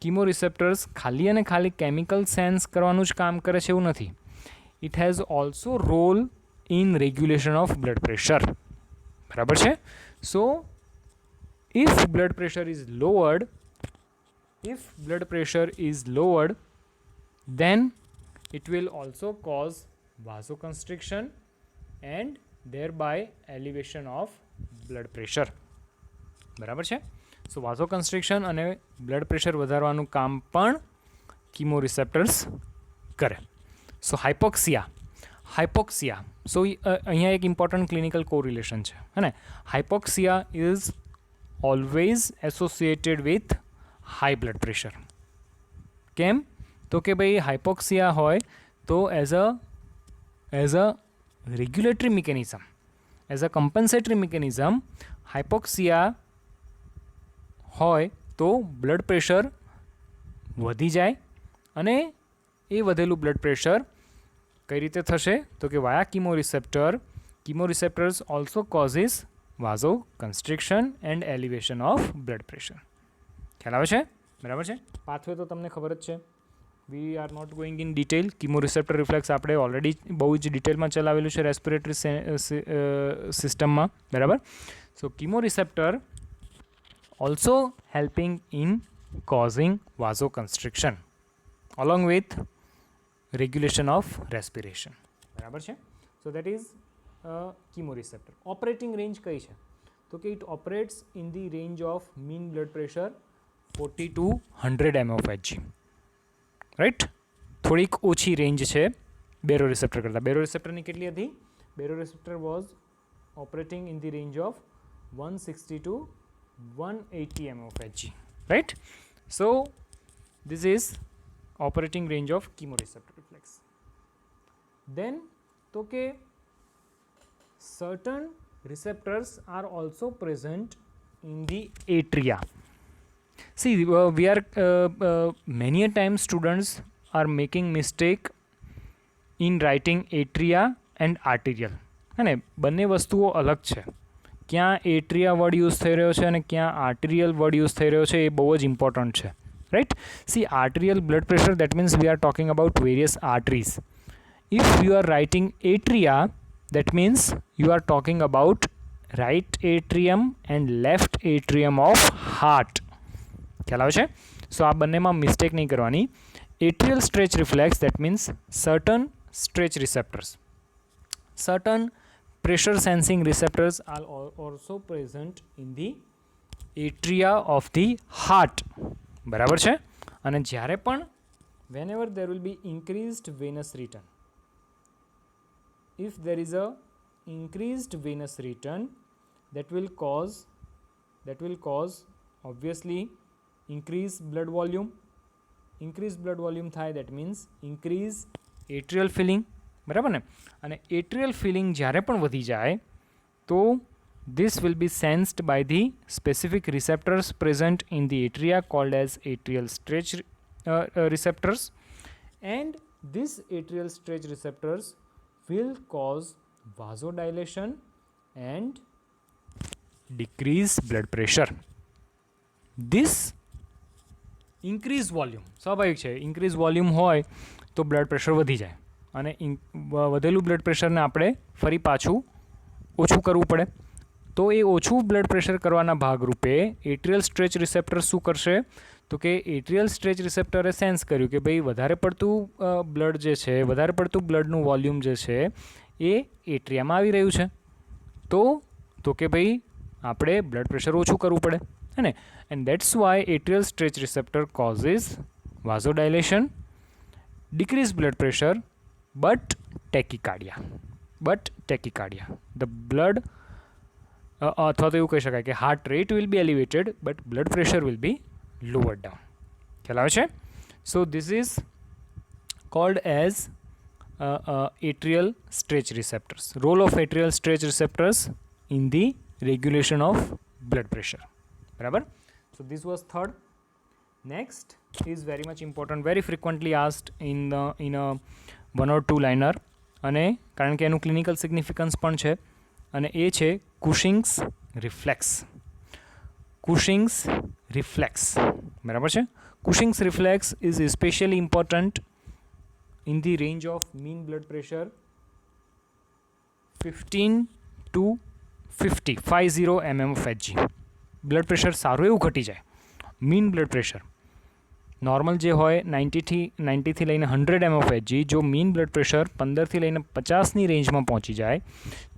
Speaker 1: કીમોરિસેપ્ટર્સ ખાલી અને ખાલી કેમિકલ સેન્સ કરવાનું જ કામ કરે છે એવું નથી. It has also role in regulation of blood pressure. બરાબર છે? સો if blood pressure is lowered, then it will also cause vasoconstriction and thereby elevation of blood pressure. બરાબર છે? સો વાઝોકન્સ્ટ્રિક્શન અને બ્લડ પ્રેશર વધારવાનું કામ પણ કીમોરિસેપ્ટર્સ કરે. સો હાઇપોક્સિયા સો અહીંયા એક ઇમ્પોર્ટન્ટ ક્લિનિકલ કોરિલેશન છે, હે ને? Hypoxia is always associated with high blood pressure. કેમ? તો કે ભાઈ હાઇપોક્સિયા હોય તો as a regulatory mechanism, as a compensatory mechanism, hypoxia હોય તો બ્લડ પ્રેશર વધી જાય અને એ વધેલું બ્લડ પ્રેશર કઈ રીતે થશે? તો કે via chemoreceptors also causes vasoconstriction and elevation of blood pressure. ખ્યાલ આવે છે? બરાબર છે? પાથવે તો તમને ખબર જ છે. We are not going in detail. Chemoreceptor reflex આપણે ઓલરેડી બહુ જ ડિટેલમાં ચલાવેલું છે રેસ્પિરેટરી સિસ્ટમમાં, બરાબર? So chemoreceptor also helping in causing vasoconstriction along with regulation of respiration. બરાબર છે? So that is chemoreceptor. Operating range કઈ છે? તો કે it operates in the range of mean blood pressure 40 to 100 mOhg. Right? થોડીક ઓછી રેન્જ છે બેરોરિસેપ્ટર કરતાં. બેરોરિસેપ્ટરની કેટલી હતી? બેરોરિસેપ્ટર was operating in the range of 160 to 180 mOhg. Right? So this is operating range of chemoreceptor reflex. Then તો કે certain receptors are also present in the atria. See, we are many a time students are making mistake in writing atria and arterial. અને બંને વસ્તુઓ અલગ છે. ક્યાં એટ્રિયા વર્ડ યુઝ થઈ રહ્યો છે અને ક્યાં આર્ટેરિયલ વર્ડ યુઝ થઈ રહ્યો છે એ બહુ જ ઇમ્પોર્ટન્ટ છે. Right? See, arterial blood pressure, that means we are talking about various arteries. If you are writing atria, that means you are talking about right atrium and left atrium of heart. ખ્યાલ આવે છે? સો આ બંનેમાં મિસ્ટેક નહીં કરવાની. Atrial stretch reflex, that means certain stretch receptors, certain pressure sensing receptors are also present in the atria of the heart. બરાબર છે? અને જ્યારે પણ whenever there will be increased venous return, if there is a increased venous return, that will cause obviously increased blood volume. Increased blood volume થાય, that means increase atrial filling. બરાબર ને? અને atrial filling જ્યારે પણ વધી જાય તો this will be sensed by the specific receptors present in the atria called as atrial stretch receptors, and these atrial stretch receptors will cause vasodilation and decrease blood pressure. This increased volume, સ્વાભાવિક છે, increased volume હોય તો blood pressure વધી જાય અને વધેલું blood pressure ને આપણે ફરી પાછું ઓછું કરવું પડે. તો એ ઓછું બ્લડ પ્રેશર કરવાના ભાગરૂપે એટ્રિયલ સ્ટ્રેચ રિસેપ્ટર શું કરશે? તો કે એટ્રિયલ સ્ટ્રેચ રિસેપ્ટરે સેન્સ કર્યું કે ભાઈ વધારે પડતું બ્લડ જે છે, વધારે પડતું બ્લડનું વોલ્યુમ જે છે એ એટ્રિયામાં આવી રહ્યું છે, તો કે ભાઈ આપણે બ્લડ પ્રેશર ઓછું કરવું પડે, હે ને? and that's why atrial stretch receptor causes vasodilation, decreased blood pressure, but tachycardia. The blood અથવા તો એવું કહી શકાય કે heart rate will be elevated but blood pressure will be lower down. ખ્યાલ આવે છે? So this is called as atrial stretch receptors. Role of atrial stretch receptors in the regulation of blood pressure. Barabar? So this was third. Next is very much important, very frequently asked in a one or two liner, અને કારણ કે એનું ક્લિનિકલ સિગ્નિફિકન્સ પણ છે, અને એ છે Cushing's reflex. Cushing's reflex. બરાબર છે? Cushing's reflex is especially important in the range of mean blood pressure 15 to 50 mm of Hg. Blood pressure સારું એવું ઘટી જાય. મીન બ્લડ પ્રેશર નોર્મલ જે હોય 90થી લઈને 100 mm of Hg, જો મીન બ્લડ પ્રેશર 15થી લઈને 50ની રેન્જમાં પહોંચી જાય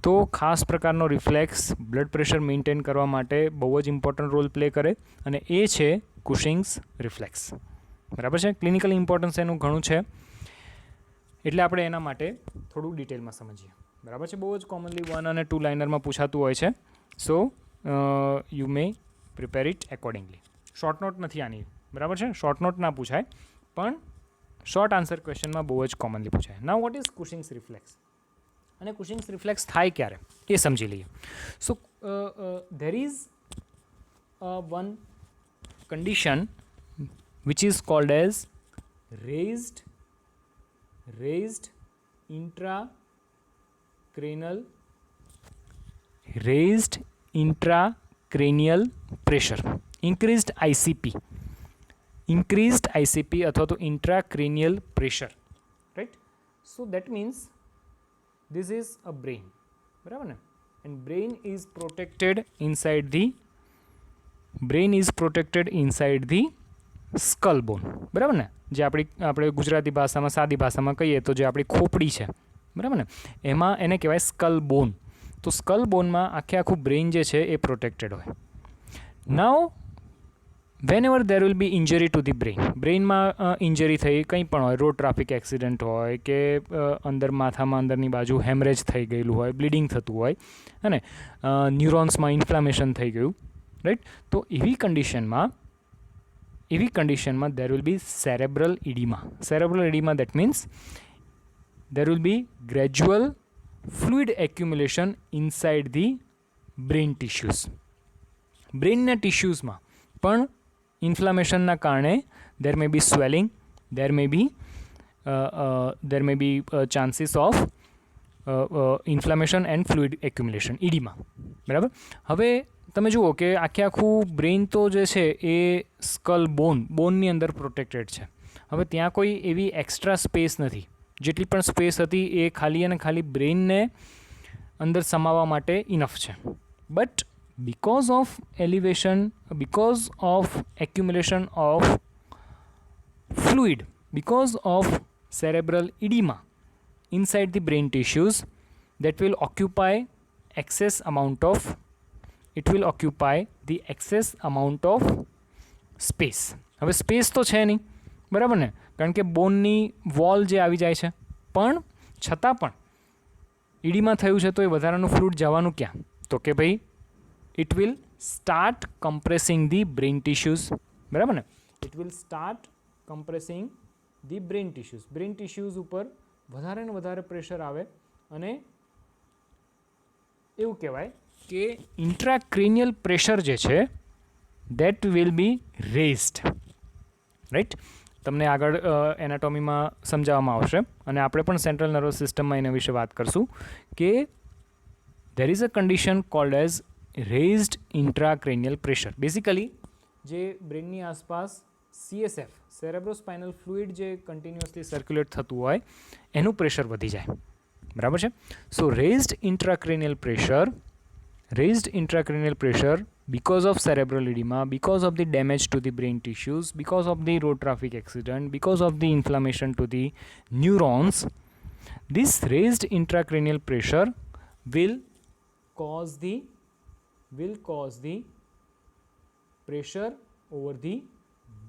Speaker 1: તો ખાસ પ્રકારનો રિફ્લેક્સ બ્લડ પ્રેશર મેન્ટેન કરવા માટે બહુ જ ઇમ્પોર્ટન્ટ રોલ પ્લે કરે, અને એ છે Cushing's reflex. બરાબર છે? ક્લિનિકલ ઇમ્પોર્ટન્સ એનું ઘણું છે, એટલે આપણે એના માટે થોડું ડિટેલમાં સમજીએ. બરાબર છે? બહુ જ કોમનલી 1 અને 2 લાઇનરમાં પૂછાતું હોય છે. So you may prepare it accordingly. Short note નથી આની. બરાબર છે? શોર્ટ નોટ ના પૂછાય, પણ શોર્ટ આન્સર ક્વેશ્ચનમાં બહુ જ કોમનલી પૂછાય. નાઉ વોટ ઇઝ Cushing's reflex? અને Cushing's reflex થાય ક્યારે એ સમજી લઈએ. So there is one condition which is called as raised intracranial pressure, increased ICP અથવા તો intracranial pressure, right? So that means this is a brain, બરાબર ને? and brain is protected inside the skull bone. બરાબર ને? જે આપણે ગુજરાતી ભાષામાં સાદી ભાષામાં કહીએ તો જે આપણી ખોપડી છે, બરાબર ને, એમાં એને કહેવાય સ્કલ બોન. તો સ્કલ બોનમાં આખું બ્રેઇન જે છે એ પ્રોટેક્ટેડ હોય. Now whenever there will be injury to the બ્રેઇનમાં ઇન્જરી થઈ કંઈ પણ હોય, રોડ ટ્રાફિક એક્સિડન્ટ હોય કે અંદર માથામાં અંદરની બાજુ હેમરેજ થઈ ગયેલું હોય, બ્લીડિંગ થતું હોય, અને ન્યુરોન્સમાં ઇન્ફ્લામેશન થઈ ગયું, રાઈટ? તો એવી કન્ડિશનમાં there will be cerebral edema. That means there will be gradual fluid accumulation inside the brain tissues. બ્રેઇનના ટિશ્યુઝમાં પણ ઇન્ફ્લામેશનના કારણે there may be swelling, there may be chances of inflammation and fluid accumulation, edema. બરાબર? હવે તમે જુઓ કે આખું બ્રેઇન તો જે છે એ સ્કલ બોનની અંદર પ્રોટેક્ટેડ છે. હવે ત્યાં કોઈ એવી એક્સ્ટ્રા સ્પેસ નથી. જેટલી પણ સ્પેસ હતી એ ખાલી અને ખાલી બ્રેઇનને અંદર સમાવવા માટે ઇનફ છે. But because of accumulation of fluid, because of cerebral edema inside the brain tissues, that will occupy the excess amount of space. હવે સ્પેસ તો છે નહીં, બરાબર ને? કારણ કે બોનની વોલ જે આવી જાય છે, પણ છતાં પણ ઈડીમાં થયું છે તો એ વધારાનું ફ્લુઇડ જવાનું ક્યાં? તો કે ભાઈ it will start compressing the brain tissues. બરાબર ને? it will start compressing the brain tissues ઉપર વધારે ને વધારે પ્રેશર આવે, અને એવું કહેવાય કે ઇન્ટ્રાક્રેનિયલ પ્રેશર જે છે that will be raised, right? તમને આગળ એનાટોમીમાં સમજાવવામાં આવશે, અને આપણે પણ સેન્ટ્રલ નર્વસ સિસ્ટમમાં એના વિશે વાત કરશું કે there is a condition called as raised intracranial pressure. Basically જે બ્રેનની આસપાસ CSF, સેરેબ્રોસ્પાઇનલ ફ્લુઇડ જે કન્ટિન્યુઅસલી સર્ક્યુલેટ થતું હોય એનું પ્રેશર વધી જાય. બરાબર છે? સો raised intracranial pressure because of cerebral edema, because of the damage to the brain tissues, because of the road traffic accident, because of the inflammation to the neurons, this raised intracranial pressure will cause the pressure over the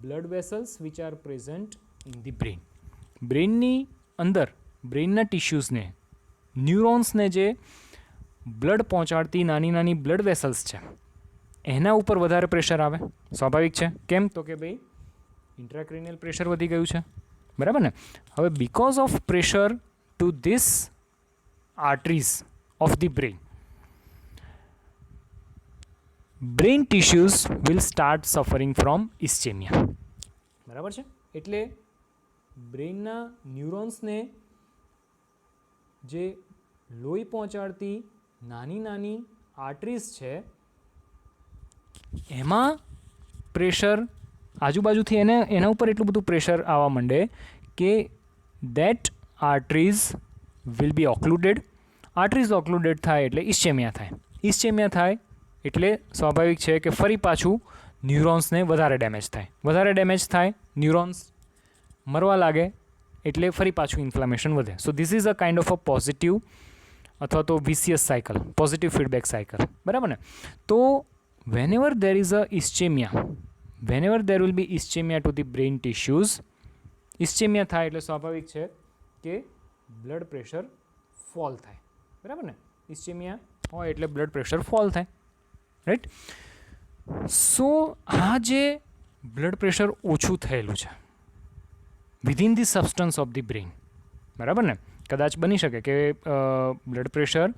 Speaker 1: blood vessels which are present in the brain. બ્રેઇનની અંદર બ્રેઇનના ટિશ્યુઝને ન્યુરોન્સને જે બ્લડ પહોંચાડતી નાની નાની બ્લડ વેસલ્સ છે એના ઉપર વધારે પ્રેશર આવે. સ્વાભાવિક છે. કેમ? તો કે ભાઈ ઇન્ટ્રાક્રેનિયલ પ્રેશર વધી ગયું છે, બરાબર ને. હવે because of pressure to this arteries of the brain tissues will start suffering from ischaemia. બરાબર છે. એટલે બ્રેઇનના ન્યુરોન્સને જે લોહી પહોંચાડતી નાની નાની આર્ટરીઝ છે એમાં પ્રેશર આજુબાજુથી એના ઉપર એટલું બધું પ્રેશર આવવા માંડે કે that arteries will be occluded. Arteries occluded થાય એટલે ઇસ્ચેમિયા થાય. ઇસ્ચેમિયા થાય એટલે સ્વાભાવિક છે કે ફરી પાછું ન્યુરોન્સને વધારે ડેમેજ થાય. વધારે ડેમેજ થાય, ન્યુરોન્સ મરવા લાગે એટલે ફરી પાછું ઇન્ફ્લામેશન વધે. So this is a kind of a positive અથવા તો વિસિયસ સાયકલ, પોઝિટિવ ફીડબેક સાયકલ, બરાબર ને. તો whenever there is a ischemia, whenever there will be ischemia to the brain tissues, ischemia થાય એટલે સ્વાભાવિક છે કે બ્લડ પ્રેશર ફોલ થાય, બરાબર ને. ઇસ્ચેમિયા હોય એટલે બ્લડ પ્રેશર ફોલ થાય, રાઈટ. સો આ જે બ્લડ પ્રેશર ઓછું થયેલું છે within the substance of the brain, બરાબર ને. કદાચ બની શકે કે બ્લડ પ્રેશર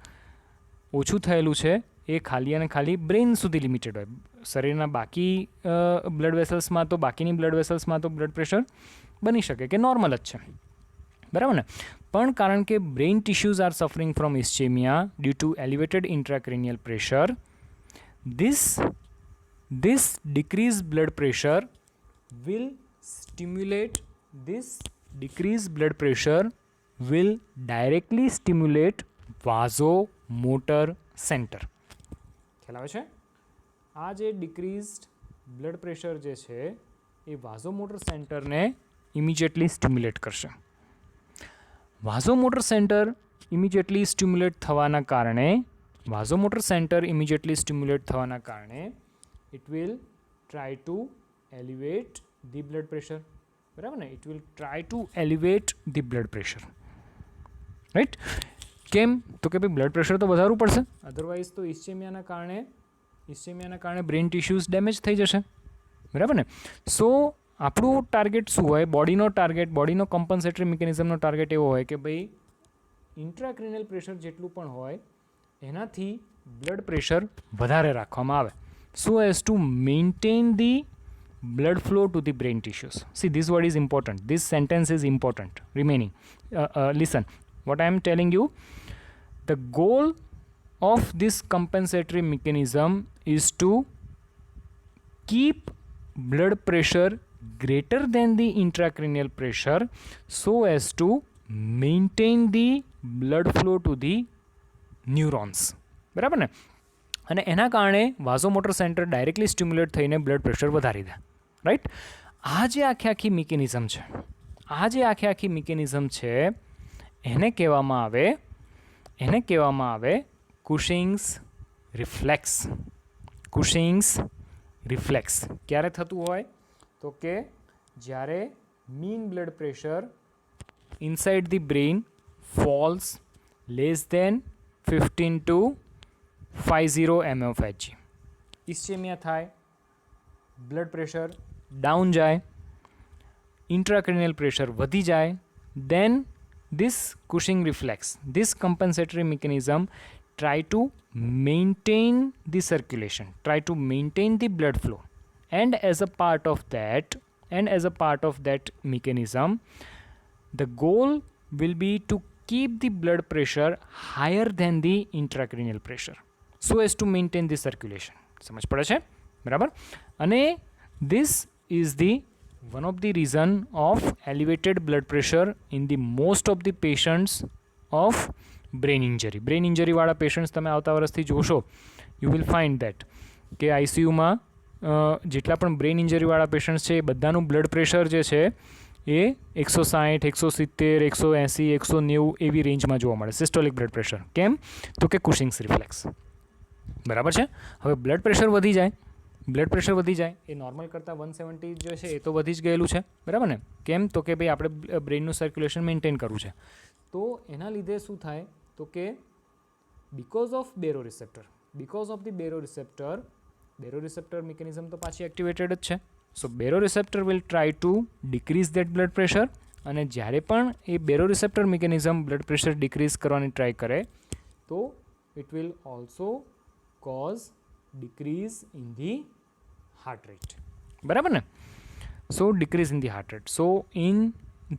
Speaker 1: ઓછું થયેલું છે એ ખાલી અને ખાલી બ્રેઇન સુધી લિમિટેડ હોય. શરીરના બાકી બ્લડ વેસલ્સમાં તો બાકીની બ્લડ વેસલ્સમાં તો બ્લડ પ્રેશર બની શકે કે નોર્મલ જ છે, બરાબર ને. પણ કારણ કે brain tissues are suffering from ischaemia due to elevated intracranial pressure, this decreased blood pressure will stimulate directly stimulate vasomotor center. ખ્યાલ આવે છે? આ જે ડિક્રીઝડ બ્લડ પ્રેશર જે છે એ વાઝોમોટર સેન્ટરને ઇમિજિએટલી સ્ટિમ્યુલેટ કરશે. વાઝોમોટર સેન્ટર ઇમિજિએટલી સ્ટિમ્યુલેટ થવાના કારણે it will try to elevate the blood pressure, બરાબર ને. It will try to elevate the blood pressure, right. કેમ? તો કે ભાઈ બ્લડ પ્રેશર તો વધારવું પડશે, અધરવાઇઝ તો ઇસ્ચેમિયાના કારણે બ્રેઇન ટિશ્યુઝ ડેમેજ થઈ જશે, બરાબર ને. સો આપણું ટાર્ગેટ શું હોય? બોડીનો કમ્પન્સેટરી મિકેનિઝમનો ટાર્ગેટ એવો હોય કે ભાઈ ઇન્ટ્રાક્રેનિયલ પ્રેશર જેટલું પણ હોય એનાથી બ્લડ પ્રેશર વધારે રાખવામાં આવે, સો as to maintain the blood flow to the brain tissues. See, this word is important. This sentence is important. Remaining. Listen, what I am telling you, the goal of this compensatory mechanism is to keep blood pressure greater than the intracranial pressure so as to maintain the blood flow to the neurons. બરાબર ને. અને એના કારણે વાઝોમોટર સેન્ટર ડાયરેક્ટલી સ્ટિમ્યુલેટ થઈને બ્લડ પ્રેશર વધારી દે, રાઈટ. આ જે આખી મિકેનિઝમ છે એને કહેવામાં આવે કુશિંગ્સ રિફ્લેક્સ. ક્યારે થતું હોય? તો કે જ્યારે mean blood pressure inside the brain falls less than 15 to 50 mmHg. Ischemia થાય, બ્લડ પ્રેશર ડાઉન જાય, ઇન્ટ્રાક્રેનિયલ પ્રેશર વધી જાય, then this Cushing reflex, this compensatory mechanism try to maintain the circulation, try to maintain the blood flow, and as a part of that mechanism the goal will be to keep the blood pressure higher than the intracranial pressure so as to maintain the circulation. સમજ પડે છે? બરાબર. અને this is the one of the reason of elevated blood pressure in the most of the patients of brain injury. brain injury વાળા પેશન્ટ્સ તમે આવતા વર્ષથી જોશો, you will find that કે આઈસીયુમાં જેટલા પણ બ્રેઇન ઇન્જરીવાળા પેશન્ટ્સ છે એ બધાનું બ્લડ પ્રેશર જે છે એ 160, 170, 180, 190 એવી રેન્જમાં જોવા મળે, સિસ્ટોલિક બ્લડ પ્રેશર. કેમ? તો કે કુશિંગ્સ રિફ્લેક્સ, બરાબર છે. હવે બ્લડ પ્રેશર વધી જાય, બ્લડ પ્રેશર વધી જાય, એ નોર્મલ કરતાં 170 જે છે એ તો વધી જ ગયેલું છે, બરાબર ને? કેમ? તો કે ભાઈ આપણે બ્રેઇનનું સર્ક્યુલેશન મેન્ટેન કરવું છે. તો એના લીધે શું થાય તો કે because of the baroreceptor mechanism તો પાછી એક્ટિવેટેડ જ છે. સો baroreceptor will try to decrease that blood pressure, અને જ્યારે પણ એ baroreceptor mechanism blood pressure decrease કરવાની ટ્રાય કરે તો it will also cause decrease in the heart rate, બરાબર ને? So decrease in the heart rate. So in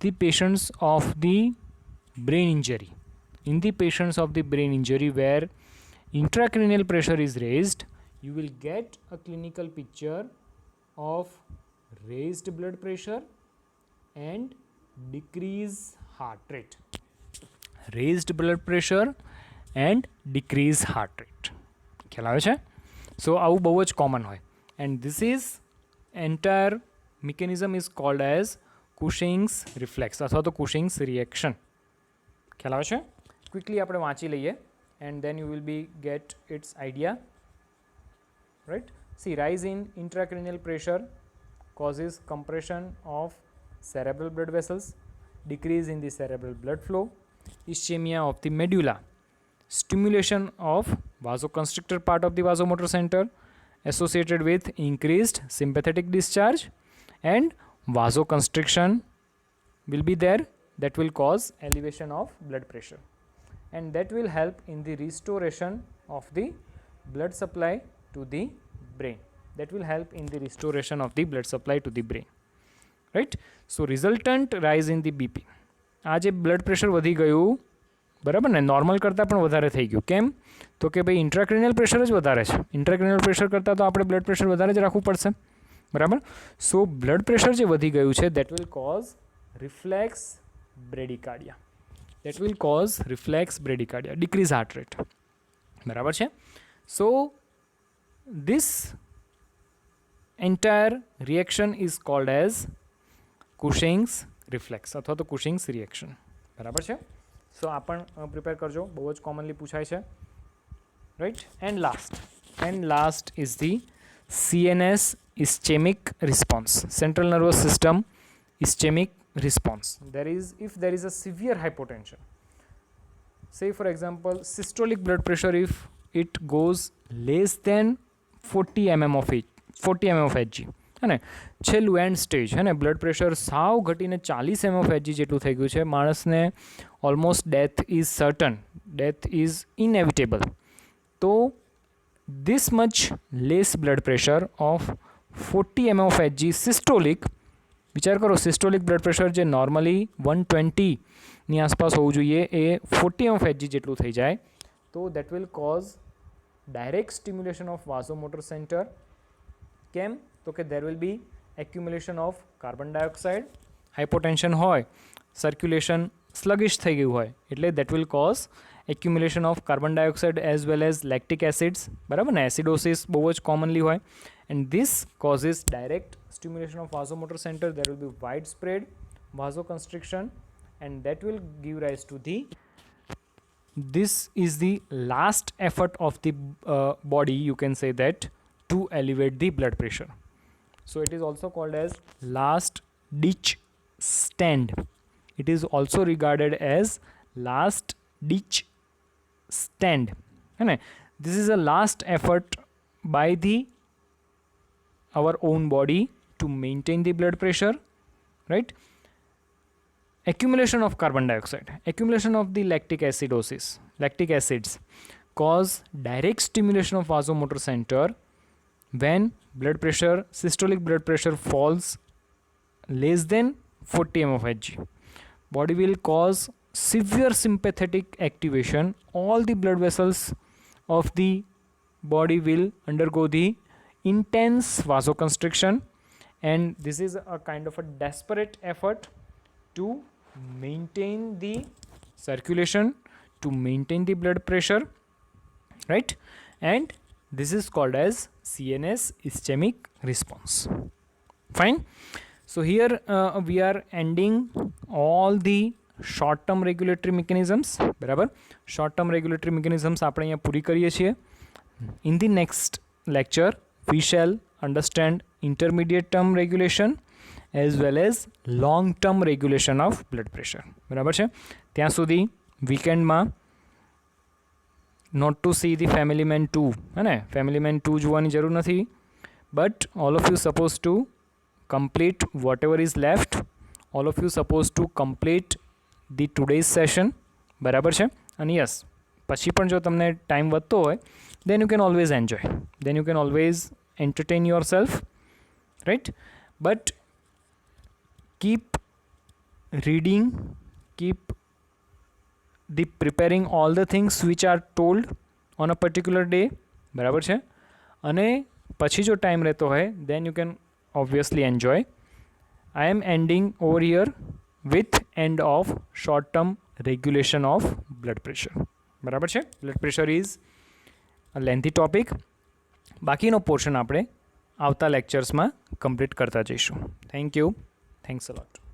Speaker 1: the patients of the brain injury, where intracranial pressure is raised, you will get a clinical picture of raised blood pressure and decrease heart rate. Raised blood pressure and decrease heart rate. ખ્યાલ આવે છે? સો આવું બહુ જ કોમન હોય. And this is entire mechanism is called as Cushing's reflex અથવા તો કુશિંગ્સ રિએક્શન. ખ્યાલ આવે છે? ક્વિકલી આપણે વાંચી લઈએ and then you will be get its idea. Right? See, rise in intracranial pressure causes compression of cerebral blood vessels, decrease in the cerebral blood flow, ischemia of the medulla, stimulation of vasoconstrictor part of the vasomotor center associated with increased sympathetic discharge, and vasoconstriction will be there, that will cause elevation of blood pressure, and that will help in the restoration of the blood supply to the brain. Right? So resultant rise in the BP. આ જે બ્લડ પ્રેશર વધી ગયું, બરાબર ને, નોર્મલ કરતાં પણ વધારે થઈ ગયું. કેમ? તો કે ભાઈ ઇન્ટ્રાક્રેનિયલ પ્રેશર જ વધારે છે. ઇન્ટ્રાક્રેનિયલ પ્રેશર કરતાં તો આપણે બ્લડ પ્રેશર વધારે જ રાખવું પડશે, બરાબર? સો બ્લડ પ્રેશર જે વધી ગયું છે that will cause reflex bradycardia, decrease heart rate, બરાબર છે? So this entire reaction is called as Cushing's reflex અથવા તો કુશિંગ્સ રિએક્શન, બરાબર છે? સો આ પણ પ્રિપેર કરજો, બહુ જ કોમનલી પૂછાય છે. Right? And last is the CNS ischemic response, central nervous system ischemic response. If there is a severe hypotension, say for example systolic blood pressure, if it goes less than 40 mm of Hg, અને છેલ્લું એન્ડ સ્ટેજ હે ને, બ્લડ પ્રેશર સાવ ઘટીને 40 mm of Hg જેટલું થઈ ગયું છે, માણસને almost death is certain, death is inevitable. તો this much less blood pressure of 40 mm of Hg systolic, વિચાર કરો સિસ્ટોલિક બ્લડ પ્રેશર જે નોર્મલી 120ની આસપાસ હોવું જોઈએ એ 40 mm of Hg જેટલું થઈ જાય તો that will cause direct stimulation of vasomotor centre. કેમ? તો કે there will be accumulation of carbon dioxide, hypotension હોય, સર્ક્યુલેશન સ્લગિશ થઈ ગયું હોય એટલે that will cause accumulation of carbon dioxide as well as lactic acids, બરાબર ને? એસિડોસિસ બહુ જ કોમનલી હોય, and this causes direct stimulation of vasomotor center. There will be widespread vasoconstriction, and that will give rise to this is the last effort of the body, you can say that, to elevate the blood pressure. So it is also called as last ditch stand. It is also regarded as last ditch stand. This is a last effort by our own body to maintain the blood pressure, right? Accumulation of carbon dioxide, accumulation of the lactic acids cause direct stimulation of vasomotor center. When blood pressure, systolic blood pressure falls less than 40 mm of Hg, body will cause severe sympathetic activation. All the blood vessels of the body will undergo the intense vasoconstriction, and this is a kind of a desperate effort to maintain the circulation, to maintain the blood pressure, right? And this is called as CNS ischemic response. Fine. So here we are ending all the short term regulatory mechanisms, બરાબર? શોર્ટ ટર્મ રેગ્યુલેટરી મિકેનિઝમ્સ આપણે અહીંયા પૂરી કરીએ છીએ. In the next lecture we shall understand intermediate term regulation as well as long term regulation of blood pressure. બરાબર છે? ત્યાં સુધી વીકેન્ડમાં not to see the family man 2, है ना, family man 2 જોવાની જરૂર નથી, but all of you supposed to complete whatever is left. All of you supposed to complete the today's session. બરાબર છે? અને યસ, પછી પણ જો તમને ટાઈમ વધતો હોય, then you can always enjoy, then you can always entertain yourself, right? But keep reading, keep the preparing all the things which are told on a particular day. બરાબર છે? અને પછી જો ટાઈમ રહેતો હોય, then you can obviously enjoy. I am ending over here with end of short term regulation of blood pressure. બરાબર છે? Blood pressure is a lengthy topic. બાકીનો પોર્શન આપણે આવતા લેક્ચર્સમાં કમ્પ્લીટ કરતા જઈશું. Thank you. Thanks a lot.